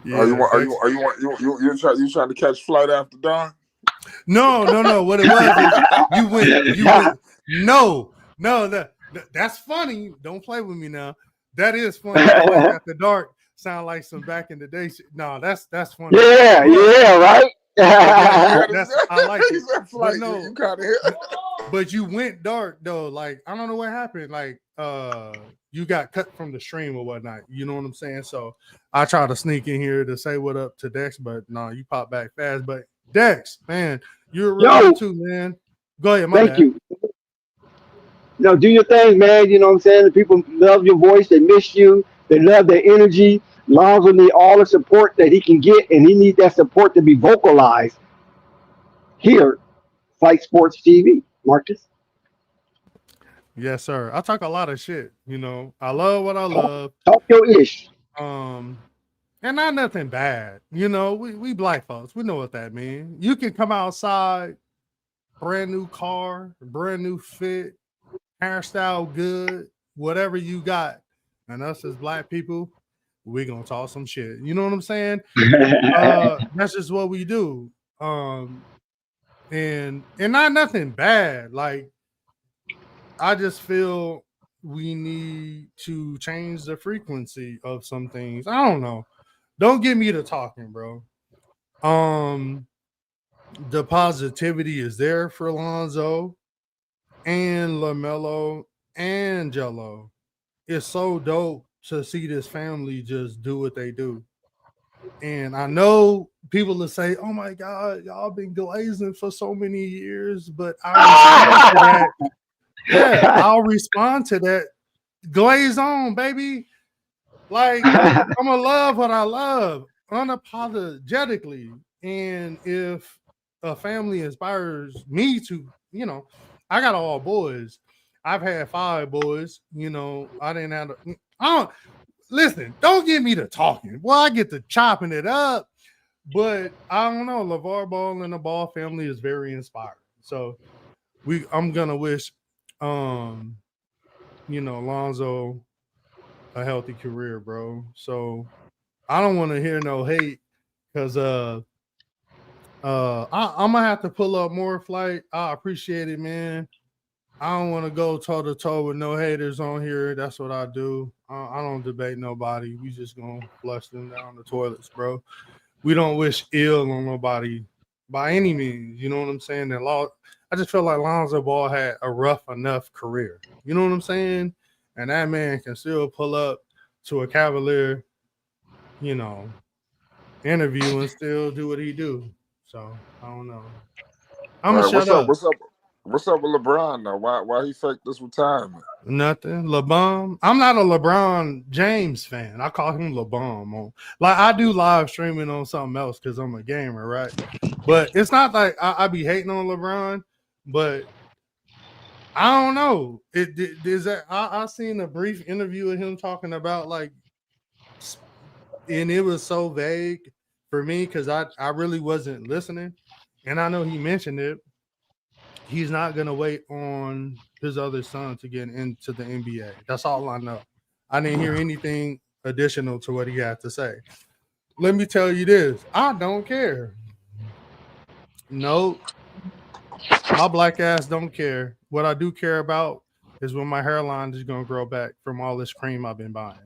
Are you yeah, Dex. you trying to catch flight after dawn? No. What it was is you went. No, that's funny. Don't play with me now. That is funny. Flight after dark sound like some back in the day shit. No, that's funny. Yeah, right. I like it. But no, you kind of but you went dark though. Like I don't know what happened. Like you got cut from the stream or whatnot. You know what I'm saying? So I try to sneak in here to say what up to Dex, but no, you pop back fast. But Dex, man, you're a real one too, man. Go ahead, Thank you. No, do your thing, man. You know what I'm saying? The people love your voice. They miss you. They love the energy. Lonzo need all the support that he can get, and he needs that support to be vocalized here, Fight Sports TV. Marcus. Yes, sir. I talk a lot of shit. You know, I love what I love. Talk your ish. And not nothing bad. You know, we black folks. We know what that means. You can come outside, brand new car, brand new fit, hairstyle good, whatever you got. And us as black people, we gonna talk some shit. You know what I'm saying? That's just what we do. And not nothing bad. Like I just feel we need to change the frequency of some things. I don't know. Don't get me to talking, bro. The positivity is there for Lonzo and LaMelo and Jello. It's so dope to see this family just do what they do. And I know people will say, "Oh my God, y'all been glazing for so many years," but I respond to that. Yeah, I'll respond to that. Glaze on, baby. Like I'm gonna love what I love unapologetically. And if a family inspires me to, you know, I got all boys. I've had 5 boys. You know, I didn't have. I don't listen. Don't get me to talking. Well, I get to chopping it up, but I don't know. LeVar Ball and the Ball family is very inspiring. So I'm gonna wish, you know, Lonzo a healthy career, bro. So I don't want to hear no hate because I'm gonna have to pull up more, Flight. I appreciate it, man. I don't want to go toe to toe with no haters on here. That's what I do. I don't debate nobody. We just gonna flush them down the toilets, bro. We don't wish ill on nobody by any means. You know what I'm saying? I just feel like Lonzo Ball had a rough enough career. You know what I'm saying? And that man can still pull up to a Cavalier, you know, interview and still do what he do. So I don't know. I'm All gonna right, shut up. what's up with LeBron though? Why he faked this retirement? Nothing. LeBron. I'm not a LeBron James fan. I call him LeBron. Like I do live streaming on something else because I'm a gamer, right? But it's not like I be hating on LeBron, but I don't know. Is that I seen a brief interview of him talking about like, and it was so vague for me because I really wasn't listening, and I know he mentioned it. He's not gonna wait on his other son to get into the NBA. That's all I know. I didn't hear anything additional to what he had to say. Let me tell you this: I don't care. No, my black ass don't care. What I do care about is when my hairline is gonna grow back from all this cream I've been buying.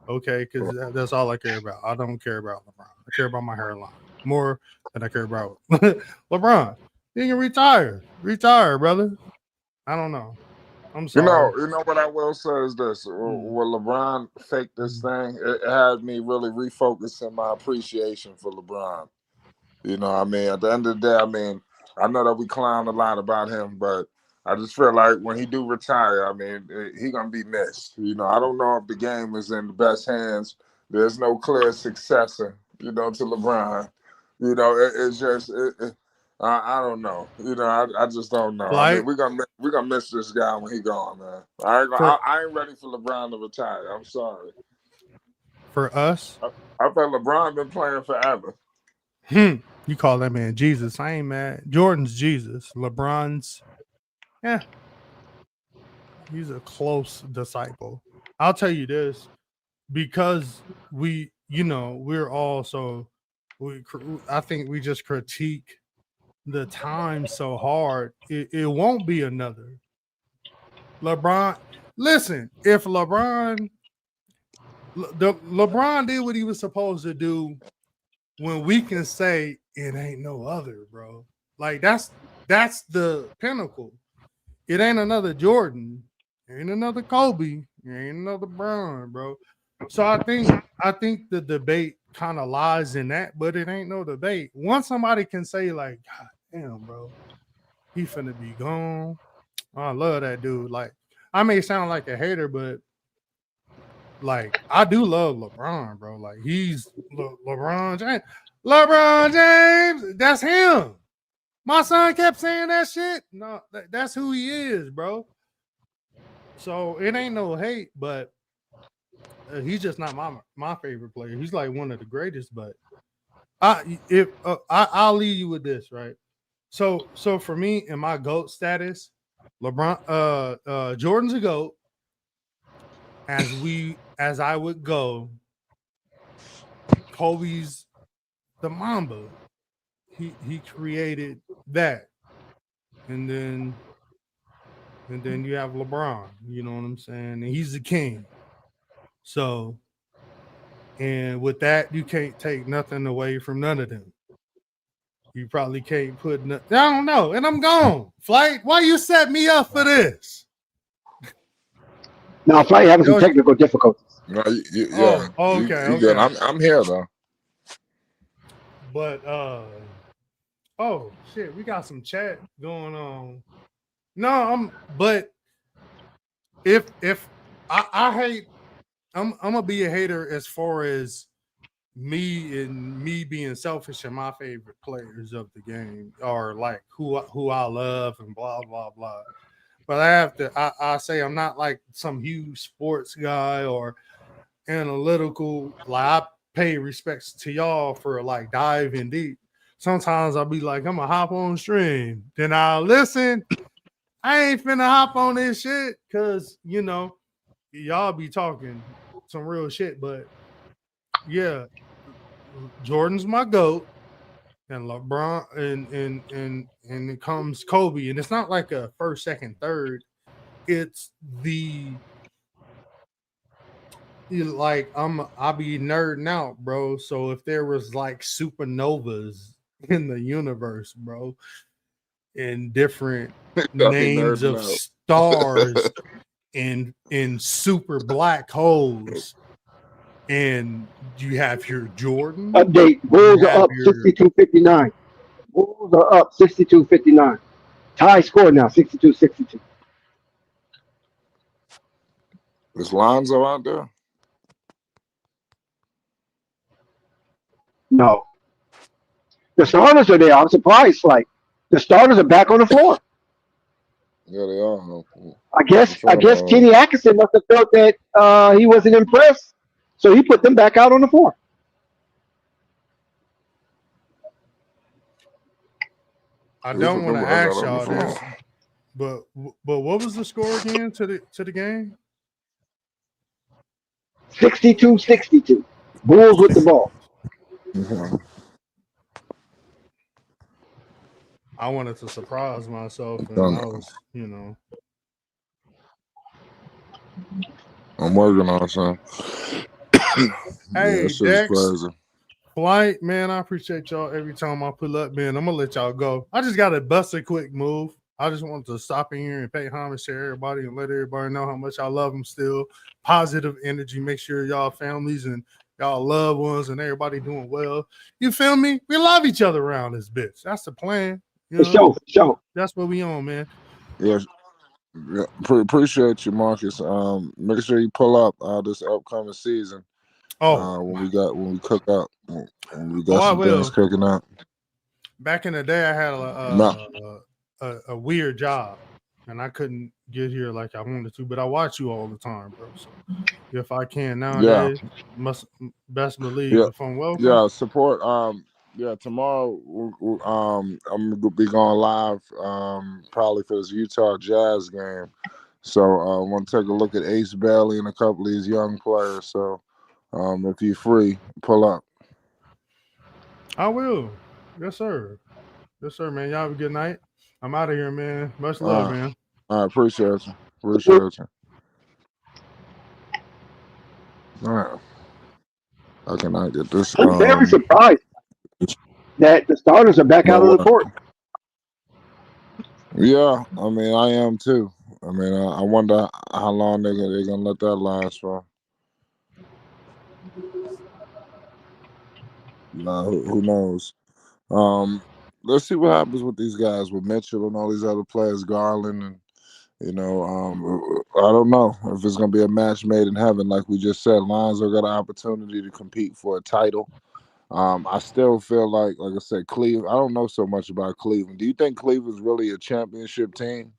Okay, because that's all I care about. I don't care about LeBron. I care about my hairline more than I care about LeBron. He can retire, brother. I don't know. I'm sorry. You know what I will say is this: when LeBron faked this thing, it had me really refocusing my appreciation for LeBron. You know, what I mean, at the end of the day, I mean, I know that we clown a lot about him, but I just feel like when he do retire, I mean, he gonna be missed. You know, I don't know if the game is in the best hands. There's no clear successor, you know, to LeBron. You know, it's just, I don't know. You know, I just don't know. I mean, Flight we gonna miss this guy when he gone, man. for I ain't ready for LeBron to retire. I'm sorry. us. I thought LeBron been playing forever. You call that man Jesus. I ain't mad. Jordan's Jesus. LeBron's, yeah, he's a close disciple. I'll tell you this because we're all so I think we just critique the time so hard. It won't be another LeBron. Listen, if LeBron did what he was supposed to do, when we can say it ain't no other, bro. Like that's the pinnacle. It ain't another Jordan, ain't another Kobe, ain't another Brown, bro. So I think the debate kind of lies in that, but it ain't no debate. Once somebody can say like, God damn, bro, he finna be gone. I love that dude. Like, I may sound like a hater, but like I do love LeBron, bro. Like he's LeBron James. LeBron James, that's him. My son kept saying that shit. No, that's who he is, bro. So it ain't no hate, but he's just not my favorite player. He's like one of the greatest, but I'll leave you with this, right? So for me in my GOAT status, LeBron Jordan's a GOAT. As I would go, Kobe's the Mamba. He created that. And then you have LeBron, you know what I'm saying? And he's the king. So, and with that, you can't take nothing away from none of them. You probably can't put nothing. I don't know. And I'm gone. Flight, why you set me up for this? Now, Flight having some technical difficulties. No, Oh, yeah, okay, you good. okay. I'm here though. But oh shit, we got some chat going on. No, but if I hate, I'm gonna be a hater as far as me being selfish and my favorite players of the game are like who I love and blah blah blah. But I have to I say I'm not like some huge sports guy or analytical. Like I pay respects to y'all for like diving deep. Sometimes I'll be like, I'm gonna hop on stream, then I'll listen. I ain't finna hop on this shit because y'all be talking some real shit. But yeah, Jordan's my GOAT, and LeBron and it comes Kobe, and it's not like a first, second, third. It's like I'll be nerding out, bro. So if there was like supernovas in the universe, bro, and different names of stars in super black holes, and you have your Jordan, Update. you Bulls are have up your 62-59. Bulls are up 62-59. Tie score now, 62-62. Is Lonzo out there? No. The starters are there. I'm surprised. Like, the starters are back on the floor. Yeah, they are. I I'm guess I trying guess to. Kenny Atkinson must have felt that he wasn't impressed, so he put them back out on the floor. I He don't put want them to guys out ask on the y'all floor. this, but what was the score again to the game? 62-62. Bulls with the ball. Mhm. I wanted to surprise myself, and I I'm was, I'm working on something. Yeah, Hey, that shit's Dex, crazy. Flight, man, I appreciate y'all every time I pull up, man. I'm gonna let y'all go. I just got to bust a quick move. I just want to stop in here and pay homage to everybody and let everybody know how much I love them still. Positive energy. Make sure y'all families and y'all loved ones and everybody doing well. You feel me? We love each other around this bitch. That's the plan. You For know, sure, for sure. that's what we on, man. Yeah, yeah. Appreciate you, Marcus. Make sure you pull up this upcoming season. Oh, When we cook up, when we got I some things will. cooking up. Back in the day, I had No, a weird job, and I couldn't get here like I wanted to. But I watch you all the time, bro. So if I can yeah, nowadays, must best believe yeah, if I'm welcome. yeah. Support. Yeah. Tomorrow, I'm gonna be going live. Probably for this Utah Jazz game. So I want to take a look at Ace Bailey and a couple of these young players. So, if you're free, pull up. I will. Yes, sir. Yes, sir, man. Y'all have a good night. I'm out of here, man. Much love, Uh, man. I appreciate you. Appreciate you. All right. How can I get this? I'm very surprised that the starters are back No out on the what? court. Yeah, I mean, I am too. I mean, I wonder how long they're gonna let that last for. Nah, who knows? Um, let's see what happens with these guys, with Mitchell and all these other players, Garland, and I don't know if it's gonna be a match made in heaven, like we just said. Lonzo got an opportunity to compete for a title. I still feel like I said, Cleveland. I don't know so much about Cleveland. Do you think Cleveland's really a championship team?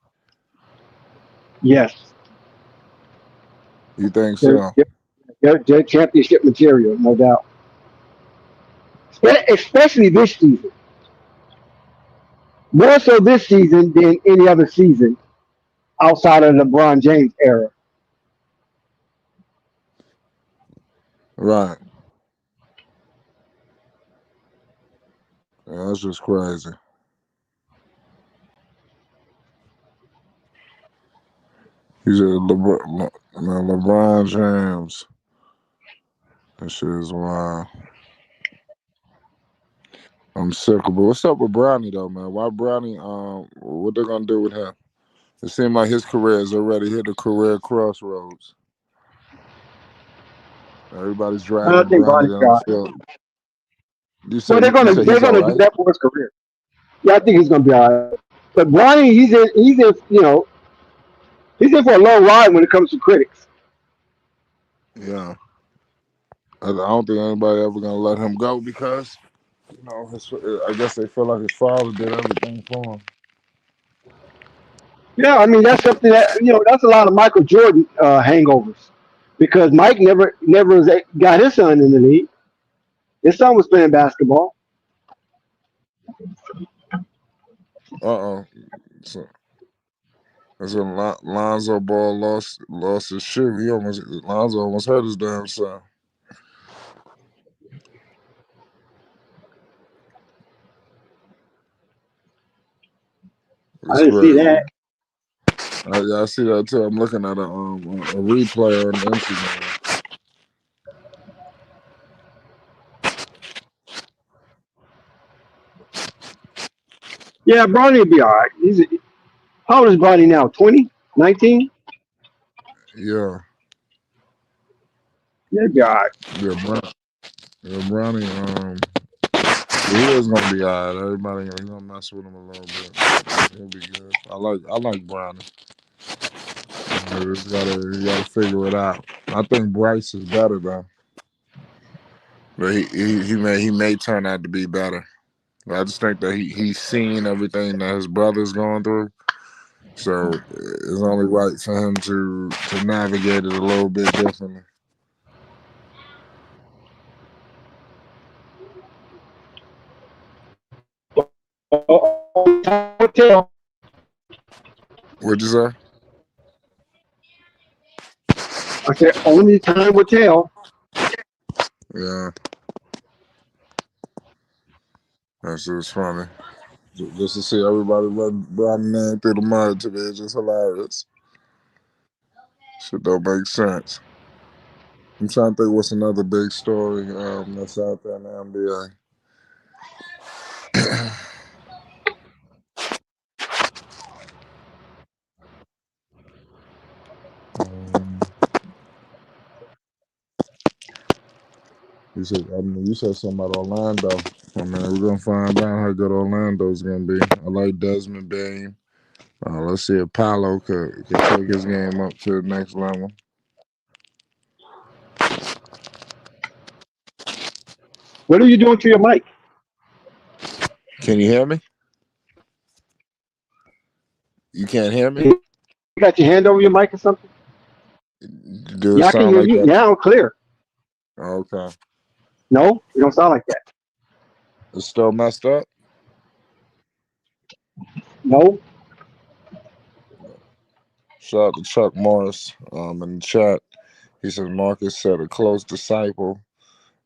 Yes, You think they're, so? they're championship material, no doubt. Especially this season, more so this season than any other season outside of the LeBron James era. Right. Yeah, that's just crazy. He said LeBron James. That shit is wild. I'm sick of it. What's up with Brownie though, man? Why Brownie? What they gonna do with him? It seemed like his career has already hit a career crossroads. Everybody's I dragging think Brownie Bronny's down the got. field. Well, You say they're he's all gonna do right? that for his career. Yeah, I think he's gonna be all right. But Bronny, he's in for a long ride when it comes to critics. Yeah. I don't think anybody ever gonna let him go because I guess they feel like his father did everything for him. Yeah, I mean that's something that that's a lot of Michael Jordan hangovers because Mike never got his son in the league. His son was playing basketball. Uh oh. So, so Lonzo Ball lost his shoe. Lonzo almost hurt his damn son. I It's didn't see crazy. that. Yeah, I see that too. I'm looking at a replay on Instagram. Yeah, Bronny will be all right. How old is Bronny now? 20? 19? Yeah, Yeah, he'll be all right. yeah, Brownie. He is gonna be alright. Everybody gonna mess with him a little bit, but he'll be good. I like Brownie. You gotta figure it out. I think Bryce is better though, but he may turn out to be better. But I just think that he's seen everything that his brother's going through, so it's only right for him to navigate it a little bit differently. Tell. What'd you say? I said only time will tell. Yeah, that's just funny. Just to see everybody run Brownie name through the mud today is just hilarious. Shit don't make sense. I'm trying to think what's another big story that's out there in the NBA. um, you said something about Orlando. I mean, we're gonna find out how good Orlando's gonna be. I like Desmond Bain. Let's see if Paolo could take his game up to the next level. What are you doing to your mic? Can you hear me? You can't hear me? You got your hand over your mic or something? Do it Yeah, I can sound hear like you that? now, clear. Okay. No, you don't sound like that. It's still messed up? No. Shout out to Chuck Morris in the chat. He says Marcus said a close disciple.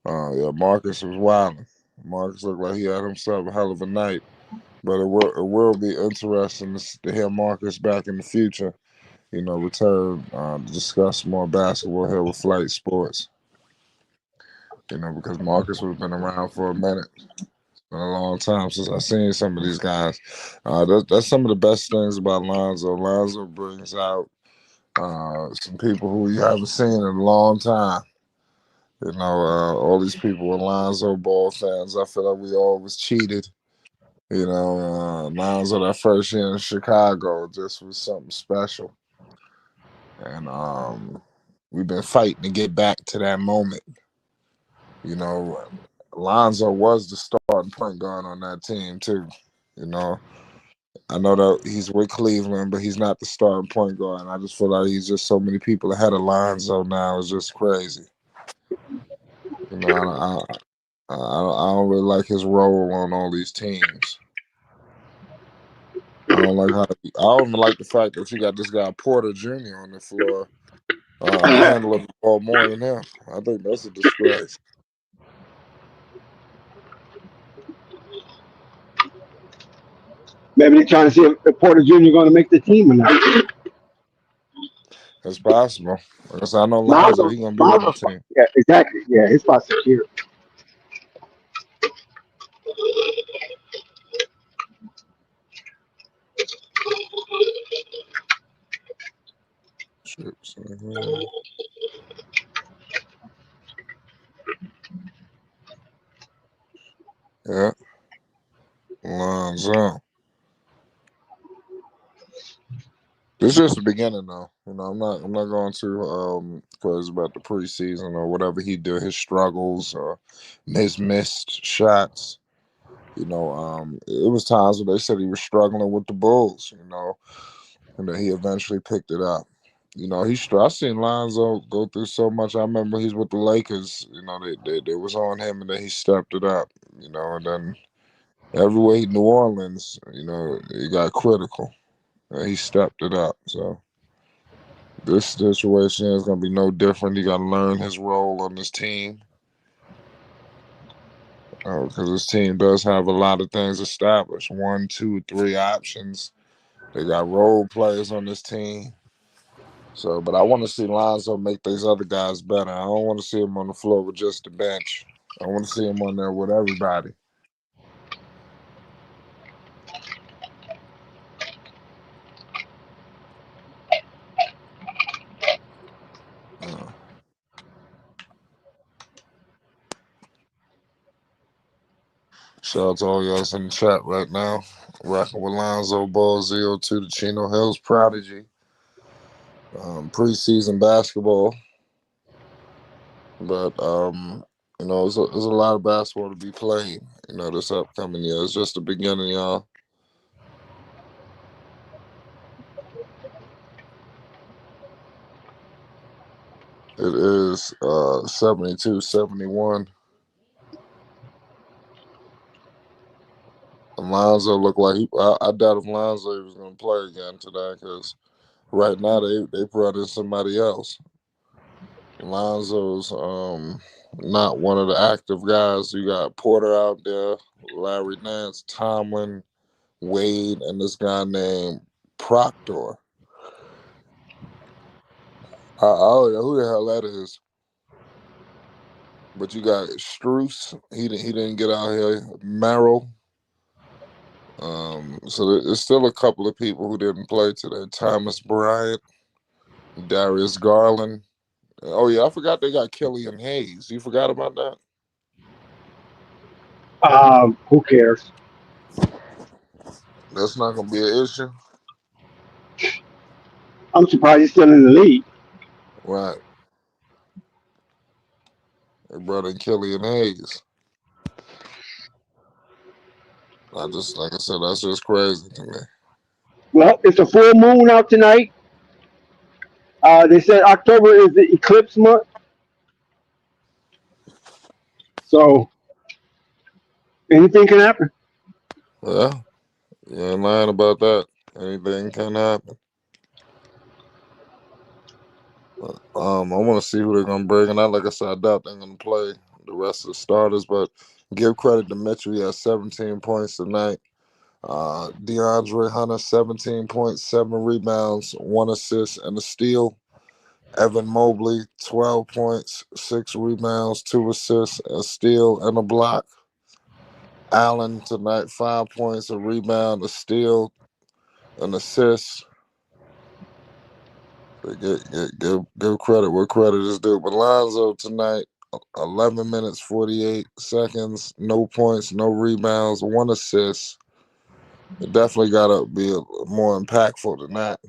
Yeah, Marcus was wilding. Marcus looked like he had himself a hell of a night. But it will be interesting to hear Marcus back in the future. Return to discuss more basketball here with Flight Sports. Because Marcus has been around for a minute, a long time since I've seen some of these guys. That's some of the best things about Lonzo. Lonzo brings out some people who you haven't seen in a long time. All these people were Lonzo Ball fans. I feel like we all was cheated. Lonzo that first year in Chicago just was something special. And we've been fighting to get back to that moment. You know, Lonzo was the starting point guard on that team too. You know, I know that he's with Cleveland, but he's not the starting point guard. And I just feel like he's just so many people ahead of Lonzo now. It's just crazy. I don't really like his role on all these teams. I don't like how. I don't even like the fact that you got this guy Porter Jr. on the floor handling the ball more than him. I think that's a disgrace. Maybe they're trying to see if Porter Jr. going to make the team or not. It's possible. Because I know Lonzo, Lonzo, he gonna be on the Lonzo's spot. team. Yeah, exactly. Yeah, his spot's secure. Chips. Yeah, Lonzo. This is just the beginning, though. I'm not going to crazy about the preseason or whatever he did, his struggles or his missed shots. It was times when they said he was struggling with the Bulls. And then he eventually picked it up. I seen Lonzo go through so much. I remember he's with the Lakers. They was on him, and then he stepped it up. And then everywhere New Orleans, he got critical. And he stepped it up. So this situation is gonna be no different. He got to learn his role on this team because this team does have a lot of things established. 1, 2, 3 options. They got role players on this team. So, but I want to see Lonzo make these other guys better. I don't want to see him on the floor with just the bench. I want to see him on there with everybody. Uh, Shout out to all y'all that's in the chat right now. Rocking with Lonzo Ball, ZO2, the Chino Hills Prodigy. Preseason basketball. But, there's a lot of basketball to be played, this upcoming year. It's just the beginning, y'all. It is 72-71. Lonzo looked like I doubt if Lonzo was going to play again today because right now they brought in somebody else. Lonzo's not one of the active guys. You got Porter out there, Larry Nance, Tomlin, Wade, and this guy named Proctor. I don't know who the hell that is. But you got Struce. He didn't get out here. Merrill. So there's still a couple of people who didn't play today. Thomas Bryant, Darius Garland. Oh yeah, I forgot they got Killian Hayes. You forgot about that? Who cares? That's not gonna be an issue. I'm surprised he's still in the league. Right. They brought in Killian Hayes. Like I said, that's just crazy to me. Well, it's a full moon out tonight. They said October is the eclipse month. So anything can happen. Yeah, you ain't lying about that. Anything can happen. I want to see who they're gonna bring, and like I said, I doubt they're gonna play the rest of the starters. But give credit to Mitchell. He has 17 points tonight. DeAndre Hunter, 17 points, 7 rebounds, 1 assist, and a steal. Evan Mobley, 12 points, 6 rebounds, 2 assists, a steal, and a block. Allen tonight, 5 points, a rebound, a steal, an assist. Give credit where credit is due. But Lonzo tonight, 11 minutes, 48 seconds, no points, no rebounds, 1 assist. It definitely got to be more impactful than that.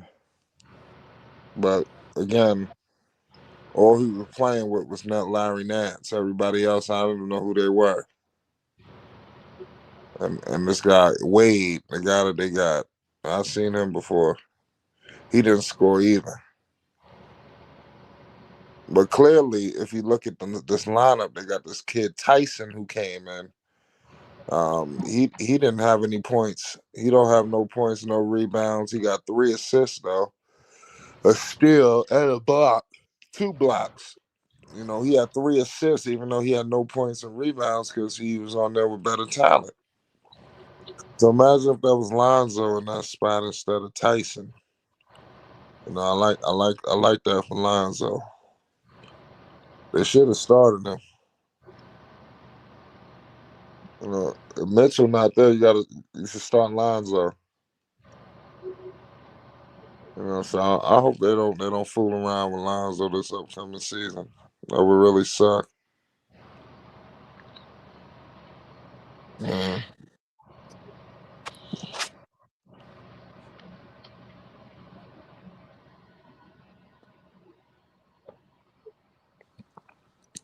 But again, all he was playing with was not Larry Nance. Everybody else, I don't even know who they were. And this guy, Wade, the guy that they got, I've seen him before. He didn't score either. But clearly, if you look at this lineup, they got this kid Tyson who came in. He didn't have any points. He don't have no points, no rebounds. He got 3 assists though, a steal and a block, 2 blocks. He had 3 assists, even though he had no points and rebounds because he was on there with better talent. So imagine if that was Lonzo in that spot instead of Tyson. I like that for Lonzo. They should have started him. If Mitchell not there, you should start Lonzo. So I hope they don't fool around with Lonzo this upcoming season. That would really suck. Yeah.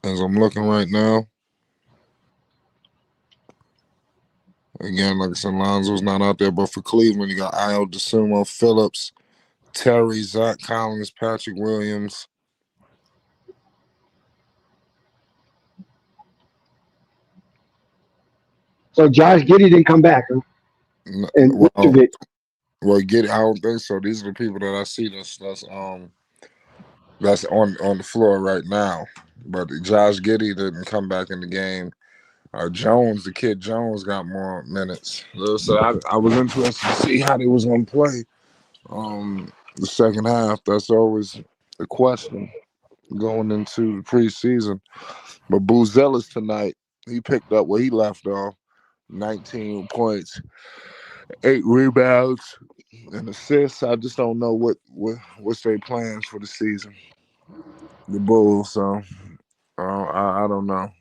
As I'm looking right now, again, like I said, Lonzo's not out there, but for Cleveland, you got Io DeSumo, Phillips, Terry, Zach Collins, Patrick Williams. So Josh Giddey didn't come back, huh? And Vucevic. Well, Giddey, I don't think so. These are the people that I see that's on the floor right now. But Josh Giddey didn't come back in the game. The kid Jones, got more minutes. So I was interested to see how they was gonna play the second half. That's always a question going into the preseason. But Boozelis tonight, he picked up where he left off. 19 points, 8 rebounds, and assists. I just don't know what's their plans for the season. The Bulls, so I don't know.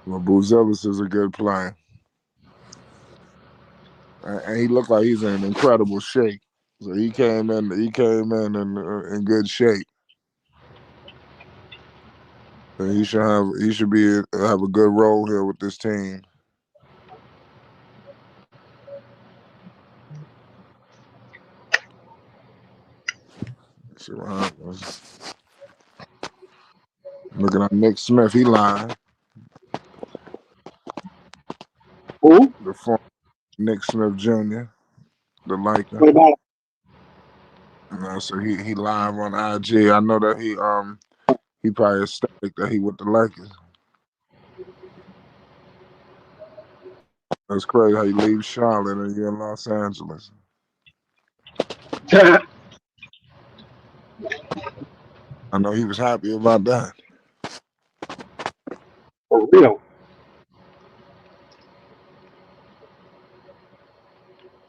Well, Buzelis is a good player. And he looked like he's in incredible shape. So he came in. He came in good shape. So he should have. He should be have a good role here with this team. Let's see what happens. Looking at Nick Smith, he lying. Who? The former Nick Smith Jr., the Laker. What about So he live on IG. I know that he probably ecstatic that he with the Lakers. That's crazy how you leave Charlotte and you're in Los Angeles. him? I know he was happy about that. For real.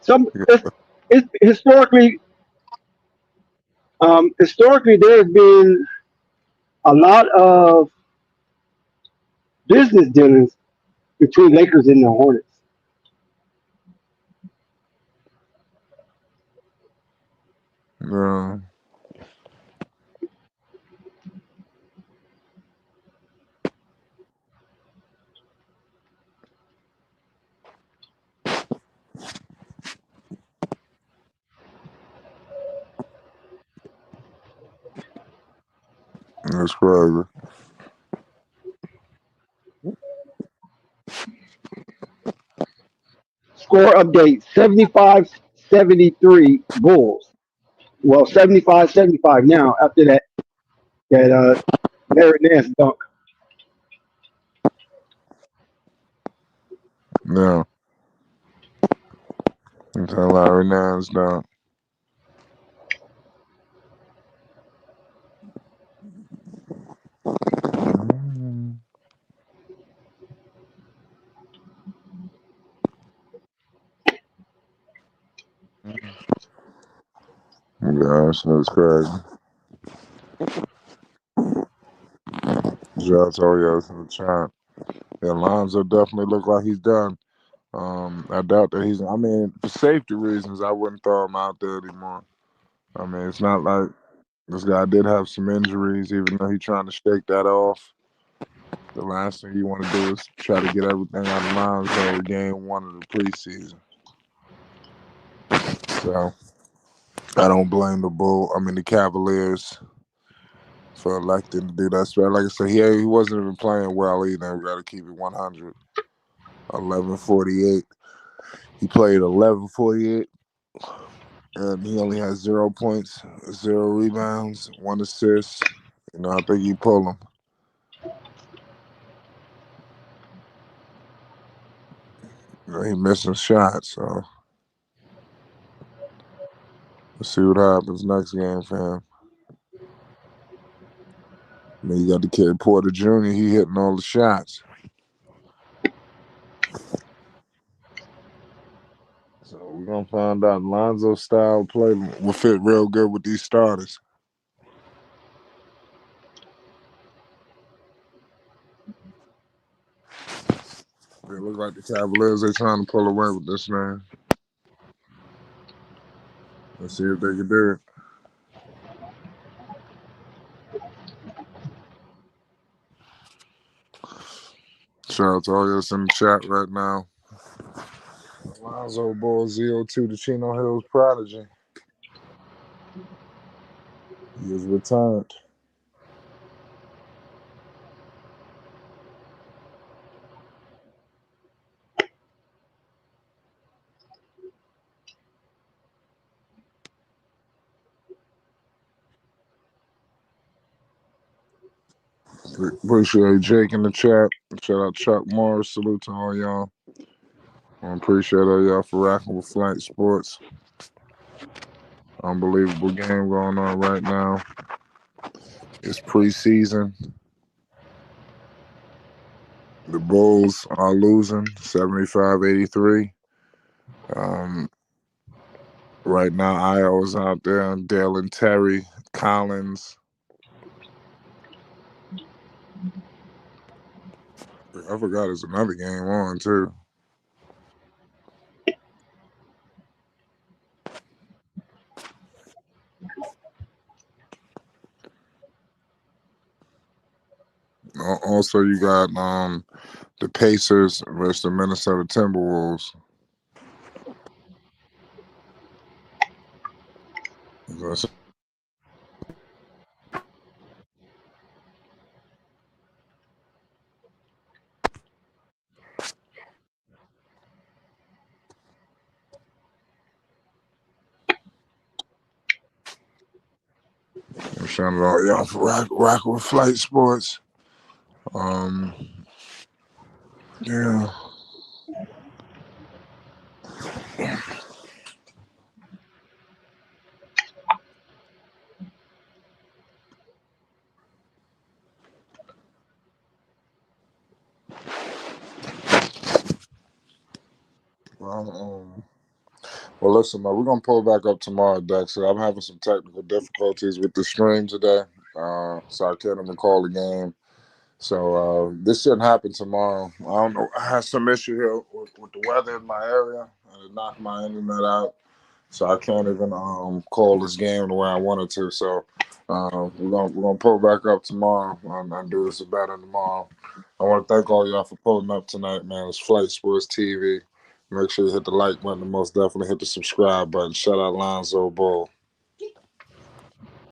Some it's historically there's been a lot of business dealings between Lakers and the Hornets. Yeah, that's crazy. Score update 75-73 Bulls. Well, 75-75 now after that Larry Nance dunk. Yeah, until Larry Nance down. Gosh, that's crazy. Shout out to all y'all in the chat. Yeah, Lonzo definitely look like he's done. I doubt that he's. I mean, for safety reasons, I wouldn't throw him out there anymore. I mean, it's not like this guy did have some injuries, even though he's trying to shake that off. The last thing you want to do is try to get everything out of Lonzo in game one of the preseason. So I don't blame the Cavaliers for electing to do that. So like I said, he wasn't even playing well either. We got to keep it 100. 11:48. He played 11:48. And he only has 0 points, 0 rebounds, 1 assist. I think you pull him. He missing shots, so let's see what happens next game for him. Then you got the kid Porter Jr. He hitting all the shots. So we're gonna find out Lonzo style play will fit real good with these starters. It look like the Cavaliers they trying to pull away with this man. Let's see if they can do it. Shout out to all y'all in the chat right now. Lonzo Ball ZO2 the Chino Hills Prodigy. He is returned. Appreciate Jake in the chat. Shout out Chuck Morris. Salute to all y'all. I appreciate all y'all for rocking with Flight Sports. Unbelievable game going on right now. It's preseason. The Bulls are losing 75-83. Right now, Iowa's out there. Dale Terry, Collins. I forgot there's another game on too. Also, you got the Pacers versus the Minnesota Timberwolves. That's I'm showing it all y'all for rock with Flight Sports. Um, yeah. Well, well, listen, man, we're gonna pull back up tomorrow, Dexter. I'm having some technical difficulties with the stream today, so I can't even call the game. So this shouldn't happen tomorrow. I don't know. I had some issue here with the weather in my area, and it knocked my internet out. So I can't even call this game the way I wanted to. So we're gonna pull back up tomorrow and do this better tomorrow. I want to thank all y'all for pulling up tonight, man. It's Flight Sports TV. Make sure you hit the like button and most definitely hit the subscribe button. Shout out Lonzo Ball.